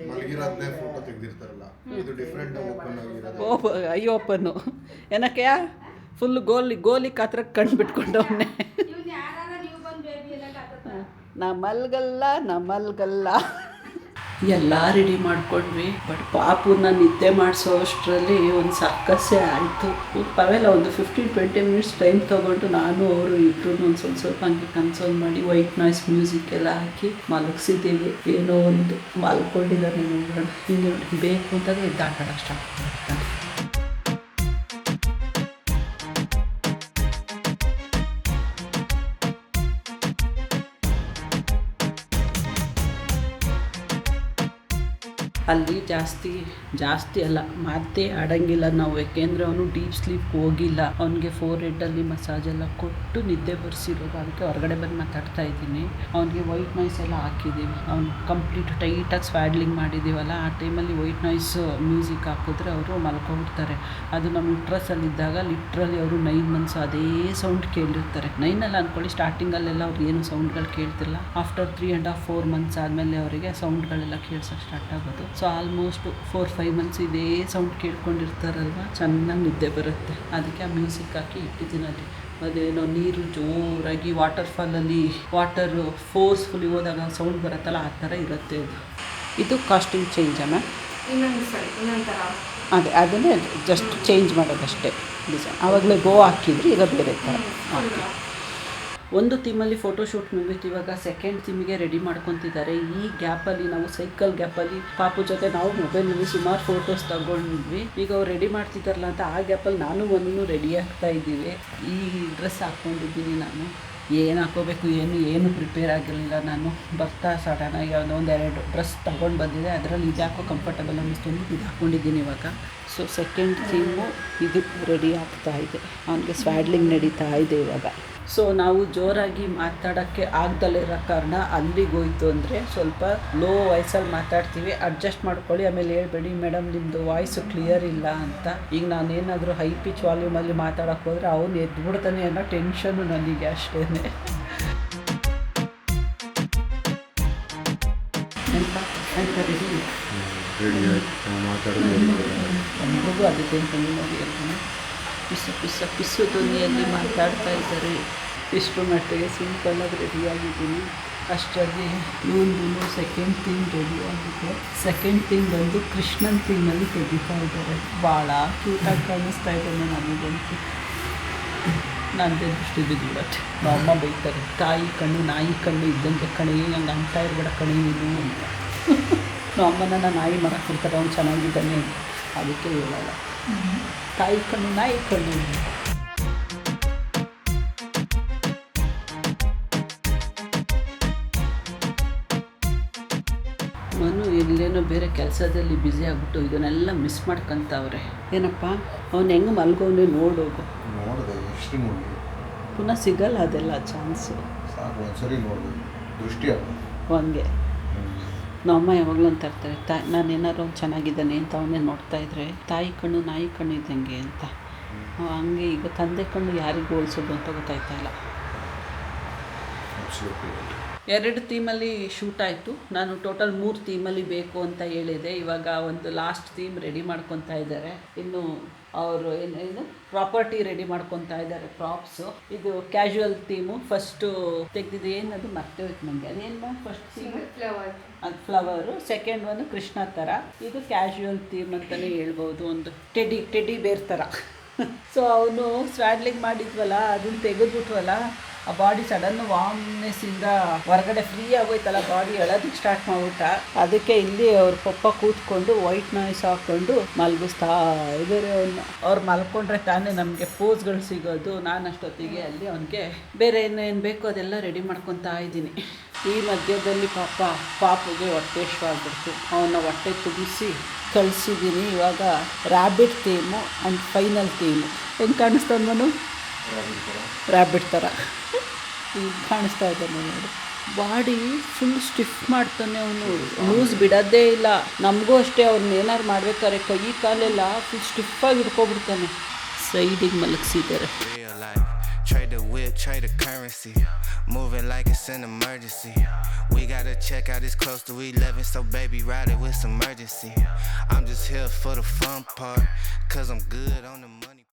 ಮಲಗಿರೋದನ್ನೇ ಫೋಟೋ ತೆಗೆದಿರ್ತಾರಲ್ಲ, ಇದು ಡಿಫ್ರೆಂಟ್ ಓಪನ್ ಆಗಿರೋದು. ಐ ಓಪನ್ನು ಏನಕ್ಕೆ ಫುಲ್ ಗೋಲಿ ಕಾತ್ರ ಕಣ್ ಬಿಟ್ಕೊಂಡವನ್ನೇ. ನಾ ಮಲ್ಗಲ್ಲ. ಎಲ್ಲ ರೆಡಿ ಮಾಡ್ಕೊಂಡ್ವಿ, ಬಟ್ ಪಾಪುನ ನಿದ್ದೆ ಮಾಡಿಸೋ ಅಷ್ಟರಲ್ಲಿ ಒಂದು ಸರ್ಕಸ್ಸೇ ಆಯಿತು. ಪರವಾಗಿಲ್ಲ, ಒಂದು 15-20 ಮಿನಿಟ್ಸ್ ಟೈಮ್ ತೊಗೊಂಡು ನಾನು ಅವರು ಇಬ್ಬರು ಒಂದು ಸ್ವಲ್ಪ ಹಂಗೆ ಕನ್ಸೋಲ್ ಮಾಡಿ ವೈಟ್ ನಾಯ್ಸ್ ಮ್ಯೂಸಿಕ್ ಎಲ್ಲ ಹಾಕಿ ಮಲಗಿಸಿದ್ದೀವಿ. ಏನೋ ಒಂದು ಮಲ್ಕೊಂಡಿದ್ದಾನೆ ನೋಡೋಣ. ಹಿಂಗೆ ನೋಡಿ, ಬೇಕು ಅಂತಂದರೆ ಎದ್ದು ಆಟ ಆಡೋಕ್ಕೆ ಸ್ಟಾರ್ಟ್ ಮಾಡ್ತಾನೆ. ಅಲ್ಲಿ ಜಾಸ್ತಿ ಅಲ್ಲ ಮಾತೇ ಆಡಂಗಿಲ್ಲ ನಾವು, ಯಾಕೆಂದರೆ ಅವನು ಡೀಪ್ ಸ್ಲೀಪ್ ಹೋಗಿಲ್ಲ. ಅವನಿಗೆ 4 ಹೆಡ್ಡಲ್ಲಿ ಮಸಾಜ್ ಎಲ್ಲ ಕೊಟ್ಟು ನಿದ್ದೆ ಬರ್ಸಿರೋದು. ಅದಕ್ಕೆ ಹೊರಗಡೆ ಬಂದು ಮಾತಾಡ್ತಾ ಇದ್ದೀನಿ. ಅವನಿಗೆ ವೈಟ್ ನಾಯ್ಸ್ ಎಲ್ಲ ಹಾಕಿದ್ದೀವಿ. ಅವ್ನು ಕಂಪ್ಲೀಟ್ ಟೈಟಾಗಿ ಸ್ವ್ಯಾಡ್ಲಿಂಗ್ ಮಾಡಿದ್ದೀವಲ್ಲ, ಆ ಟೈಮಲ್ಲಿ ವೈಟ್ ನಾಯ್ಸ್ ಮ್ಯೂಸಿಕ್ ಹಾಕಿದ್ರೆ ಅವರು ಮಲ್ಕೊಂಡ್ಬಿಡ್ತಾರೆ. ಅದು ನಮ್ಮ ಲಿಟ್ರಸಲ್ಲಿದ್ದಾಗ ಲಿಟ್ರಲಿ ಅವರು 9 ಮಂತ್ಸ್ ಅದೇ ಸೌಂಡ್ ಕೇಳಿರ್ತಾರೆ. 9 ಅಲ್ಲ ಅಂದ್ಕೊಳ್ಳಿ, ಸ್ಟಾರ್ಟಿಂಗಲ್ಲೆಲ್ಲ ಅವ್ರು ಏನು ಸೌಂಡ್ಗಳು ಕೇಳ್ತಿಲ್ಲ. ಆಫ್ಟರ್ 3.5-4 ಮಂತ್ಸ್ ಆದಮೇಲೆ ಅವರಿಗೆ ಸೌಂಡ್ಗಳೆಲ್ಲ ಕೇಳ್ಸೋಕ್ಕೆ ಸ್ಟಾರ್ಟ್ ಆಗೋದು. ಸೊ ಆಲ್ಮೋಸ್ಟ್ 4-5 ಮಂತ್ಸ್ ಇದೇ ಸೌಂಡ್ ಕೇಳ್ಕೊಂಡಿರ್ತಾರಲ್ವ, ಚೆನ್ನಾಗಿ ನಿದ್ದೆ ಬರುತ್ತೆ. ಅದಕ್ಕೆ ಆ ಮ್ಯೂಸಿಕ್ ಹಾಕಿ ಇಟ್ಟಿದ್ದೀನಿ ಅಲ್ಲಿ. ಅದೇನೋ ನೀರು ಜೋರಾಗಿ ವಾಟರ್ಫಾಲಲ್ಲಿ ವಾಟರು ಫೋರ್ಸ್ಫುಲಿ ಹೋದಾಗ ಸೌಂಡ್ ಬರುತ್ತಲ್ಲ, ಆ ಥರ ಇರುತ್ತೆ ಅದು. ಇದು ಕಾಸ್ಟ್ಯೂಮ್ ಚೇಂಜ್ ಅಮ್ಮ, ಅದನ್ನೇ ಜಸ್ಟ್ ಚೇಂಜ್ ಮಾಡೋದಷ್ಟೇ ಡಿಸೈನ್. ಆವಾಗಲೇ ಗೋ ಹಾಕಿದ್ರಿ, ಈಗ ಬೇರೆ ಥರ ಓಕೆ. ಒಂದು ಥೀಮಲ್ಲಿ ಫೋಟೋಶೂಟ್ ಮುಗಿತು, ಇವಾಗ ಸೆಕೆಂಡ್ ಥೀಮಿಗೆ ರೆಡಿ ಮಾಡ್ಕೊತಿದ್ದಾರೆ. ಈ ಗ್ಯಾಪಲ್ಲಿ ನಾವು ಸೈಕಲ್ ಗ್ಯಾಪಲ್ಲಿ ಪಾಪು ಜೊತೆ ನಾವು ಮೊಬೈಲಲ್ಲಿ ಸುಮಾರು ಫೋಟೋಸ್ ತಗೊಂಡಿದ್ವಿ. ಈಗ ಅವ್ರು ರೆಡಿ ಮಾಡ್ತಿದ್ದಾರಲ್ಲ ಅಂತ ಆ ಗ್ಯಾಪಲ್ಲಿ ನಾನು ಒಂದು ರೆಡಿ ಆಗ್ತಾ ಇದ್ದೀವಿ. ಈ ಡ್ರೆಸ್ ಹಾಕ್ಕೊಂಡಿದ್ದೀನಿ ನಾನು. ಏನು ಹಾಕೋಬೇಕು ಏನು ಪ್ರಿಪೇರ್ ಆಗಿರಲಿಲ್ಲ ನಾನು. ಬರ್ತಾ ಸಡನ್ನಾಗಿ ಒಂದೆರಡು ಡ್ರೆಸ್ ತೊಗೊಂಡು ಬಂದಿದೆ, ಅದರಲ್ಲಿ ಇದು ಹಾಕೋ ಕಂಫರ್ಟಬಲ್ ಅನ್ನಿಸ್ತು, ಇದು ಹಾಕ್ಕೊಂಡಿದ್ದೀನಿ ಇವಾಗ. ಸೊ ಸೆಕೆಂಡ್ ಥೀಮು ಇದು ರೆಡಿ ಆಗ್ತಾ ಇದೆ. ಅವನಿಗೆ ಸ್ವ್ಯಾಡ್ಲಿಂಗ್ ನಡೀತಾ ಇದೆ ಇವಾಗ. ಸೊ ನಾವು ಜೋರಾಗಿ ಮಾತಾಡೋಕ್ಕೆ ಆಗ್ದಲ್ಲಿರೋ ಕಾರಣ ಅಲ್ಲಿಗೆ ಹೋಯ್ತು ಅಂದರೆ ಸ್ವಲ್ಪ ಲೋ ವಾಯ್ಸಲ್ಲಿ ಮಾತಾಡ್ತೀವಿ, ಅಡ್ಜಸ್ಟ್ ಮಾಡ್ಕೊಳ್ಳಿ. ಆಮೇಲೆ ಹೇಳ್ಬೇಡಿ ಮೇಡಮ್ ನಿಮ್ಮದು ವಾಯ್ಸು ಕ್ಲಿಯರ್ ಇಲ್ಲ ಅಂತ. ಈಗ ನಾನೇನಾದರೂ ಹೈ ಪಿಚ್ ವಾಲ್ಯೂಮಲ್ಲಿ ಮಾತಾಡೋಕ್ಕೆ ಹೋದರೆ ಅವನು ಎದ್ಬಿಡ್ತಾನೆ ಅನ್ನೋ ಟೆನ್ಷನ್ನು ನನಗೆ ಅಷ್ಟೇ. ಎಲ್ರಿಗೂ ಅದಕ್ಕೆ ನೋಡಿ ಪಿಸ್ಸು ಧ್ವನಿಯಲ್ಲಿ ಮಾತಾಡ್ತಾ ಇದ್ದಾರೆ. ಇಷ್ಟು ಮಟ್ಟಿಗೆ ಸಿಂಪಲ್ಲಾಗಿ ರೆಡಿಯಾಗಿದ್ದೀನಿ. ಅಷ್ಟರಲ್ಲಿ ಇವೊಂದು ಸೆಕೆಂಡ್ ಥೀಮ್ ರೆಡಿ ಆಗಿದೆ. ಸೆಕೆಂಡ್ ಥೀಮ್ ಬಂದು ಕೃಷ್ಣನ್ ಥೀಮಲ್ಲಿ ತೆಗಿತಾ ಇದ್ದಾರೆ. ಭಾಳ ಕ್ಯೂಟಾಗಿ ಕಾಣಿಸ್ತಾ ಇದ್ದಾನೆ ನನಗಂತೂ. ನನ್ನದೇ ದೃಷ್ಟಿ ಬಿದ್ದುಬಿಡತ್ತೆ. ಅಮ್ಮ ಬೈತಾರೆ, ತಾಯಿ ಕಣ್ಣು ನಾಯಿ ಕಣ್ಣು ಇದ್ದಂಗೆ ಕಣಿ, ಹಂಗೆ ಅಂತ ಇರಬೇಡ ಕಣಿ ನೀನು ಅಂತ. ಅಮ್ಮನ ನಾಯಿ ಮಾಡಕ್ಕೆ ಬಿಡ್ತಾರೆ, ಅವ್ನು ಚೆನ್ನಾಗಿದ್ದಾನೆ ಅದಕ್ಕೆ ಹೇಳಲ್ಲ. ತಾಯಿ ಕಣ್ಣು ನಾಯಿ ಕಣ್ಣು. ಮನು ಎಲ್ಲೇನೋ ಬೇರೆ ಕೆಲಸದಲ್ಲಿ ಬ್ಯುಸಿ ಆಗ್ಬಿಟ್ಟು ಇದನ್ನೆಲ್ಲ ಮಿಸ್ ಮಾಡ್ಕೊಂತವ್ರೆ. ಏನಪ್ಪ ಅವ್ನು ಹೆಂಗೆ ಮಲ್ಗೋನೆ ನೋಡೋಗು. ನೋಡಿದೆ ಎಷ್ಟು ನೋಡಿ ಪುನಃ ಸಿಗಲ್ಲ ಅದೆಲ್ಲ ಚಾನ್ಸು. ಸಾಕು ಒಂದ್ಸರಿ ನೋಡ್ಬೋದು ದೃಷ್ಟಿ ಹಂಗೆ ನಮ್ಮಮ್ಮ ಯಾವಾಗಲೂ ಅಂತ ಇರ್ತಾರೆ, ನಾನು ಏನಾರು ಒಂದು ಚೆನ್ನಾಗಿದ್ದಾನೆ ಅಂತ ಅವನ್ನೇ ನೋಡ್ತಾ ಇದ್ರೆ ತಾಯಿ ಕಣ್ಣು ನಾಯಿ ಕಣ್ಣು ಇದ್ದಂಗೆ ಅಂತ. ಹಂಗೆ ಈಗ ತಂದೆ ಕಣ್ಣು ಯಾರಿಗೂ ಹೋಲಿಸೋದು ಅಂತ ಗೊತ್ತಾಯ್ತಾ ಇಲ್ಲ. 2 ಥೀಮಲ್ಲಿ ಶೂಟ್ ಆಯಿತು. ನಾನು ಟೋಟಲ್ 3 ಥೀಮಲ್ಲಿ ಬೇಕು ಅಂತ ಹೇಳಿದೆ. ಇವಾಗ ಒಂದು ಲಾಸ್ಟ್ ಥೀಮ್ ರೆಡಿ ಮಾಡ್ಕೊತಾ ಇದ್ದಾರೆ. ಇನ್ನು ಅವರು ಏನು ಪ್ರಾಪರ್ಟಿ ರೆಡಿ ಮಾಡ್ಕೊತಾ ಇದ್ದಾರೆ, ಪ್ರಾಪ್ಸು. ಇದು ಕ್ಯಾಶುವಲ್ ಥೀಮು ಫಸ್ಟು ತೆಗೆದಿದ್ದು. ಏನದು ಮತ್ತೆ ಹೋಯ್ತು ನನಗೆ. ಅದೇನು ಫಸ್ಟ್ ಥೀಮು ಅದು ಫ್ಲವರು, ಸೆಕೆಂಡ್ ಒಂದು ಕೃಷ್ಣ ಥರ. ಇದು ಕ್ಯಾಶುವಲ್ ಥೀಮ್ ಅಂತಲೇ ಹೇಳ್ಬೋದು, ಒಂದು ಟೆಡಿ ಬೇರ್ ಥರ. ಸೊ ಅವನು ಸ್ವ್ಯಾಡ್ಲಿಂಗ್ ಮಾಡಿದ್ವಲ್ಲ, ಅದನ್ನು ತೆಗೆದ್ಬಿಟ್ವಲ್ಲ, ಆ ಬಾಡಿ ಸಡನ್ ವಾಮ್ನೆಸ್ಸಿಂದ ಹೊರಗಡೆ ಫ್ರೀ ಆಗೋಯ್ತಲ್ಲ, ಬಾಡಿ ಎಳೋದಕ್ಕೆ ಸ್ಟಾರ್ಟ್ ಮಾಡ್ಬಿಟ್ಟ. ಅದಕ್ಕೆ ಇಲ್ಲಿ ಅವ್ರ ಪಪ್ಪ ಕೂತ್ಕೊಂಡು ವೈಟ್ ನಾಯ್ಸ್ ಹಾಕ್ಕೊಂಡು ಮಲಗಿಸ್ತಾ ಇದ್ದಾರೆ ಅವನ್ನ. ಅವ್ರು ಮಲ್ಕೊಂಡ್ರೆ ತಾನೇ ನಮಗೆ ಪೋಸ್ಗಳು ಸಿಗೋದು. ನಾನು ಅಷ್ಟೊತ್ತಿಗೆ ಅಲ್ಲಿ ಅವನಿಗೆ ಬೇರೆ ಏನೇನು ಬೇಕು ಅದೆಲ್ಲ ರೆಡಿ ಮಾಡ್ಕೊತಾ ಇದ್ದೀನಿ. ಈ ಮಧ್ಯದಲ್ಲಿ ಪಾಪುಗೆ ಹೊಟ್ಟೆಶ್ವಾಗ್ಬಿಡ್ತು. ಅವನ್ನ ಹೊಟ್ಟೆ ತುಂಬಿಸಿ ಕಳಿಸಿದ್ದೀನಿ. ಇವಾಗ rabbit theme and final theme. ಹೆಂಗೆ ಕಾಣಿಸ್ತಾನೆ ನಾನು? ರ್ಯಾಬಿಟ್ ಥರ ಈಗ ಕಾಣಿಸ್ತಾ ಇದ್ದಾನೆ ನೋಡಿ. ಬಾಡಿ ಫುಲ್ ಸ್ಟಿಫ್ ಮಾಡ್ತಾನೆ ಅವನು, ಲೂಸ್ ಬಿಡೋದೇ ಇಲ್ಲ. ನಮಗೂ ಅಷ್ಟೇ, ಅವ್ರನ್ನ ಏನಾರು ಮಾಡ್ಬೇಕಾದ್ರೆ ಕೈ ಕಾಲೆಲ್ಲ ಫುಲ್ ಸ್ಟಿಫಾಗಿ ಹಿಡ್ಕೊಬಿಡ್ತಾನೆ. ಸೈಡಿಗೆ ಮಲಗಿಸಿದ್ದಾರೆ. Trade the whip, trade the currency. Moving like it's an emergency. We gotta check out, it's close to 11, so baby ride it with some urgency. I'm just here for the fun part, cause I'm good on the money.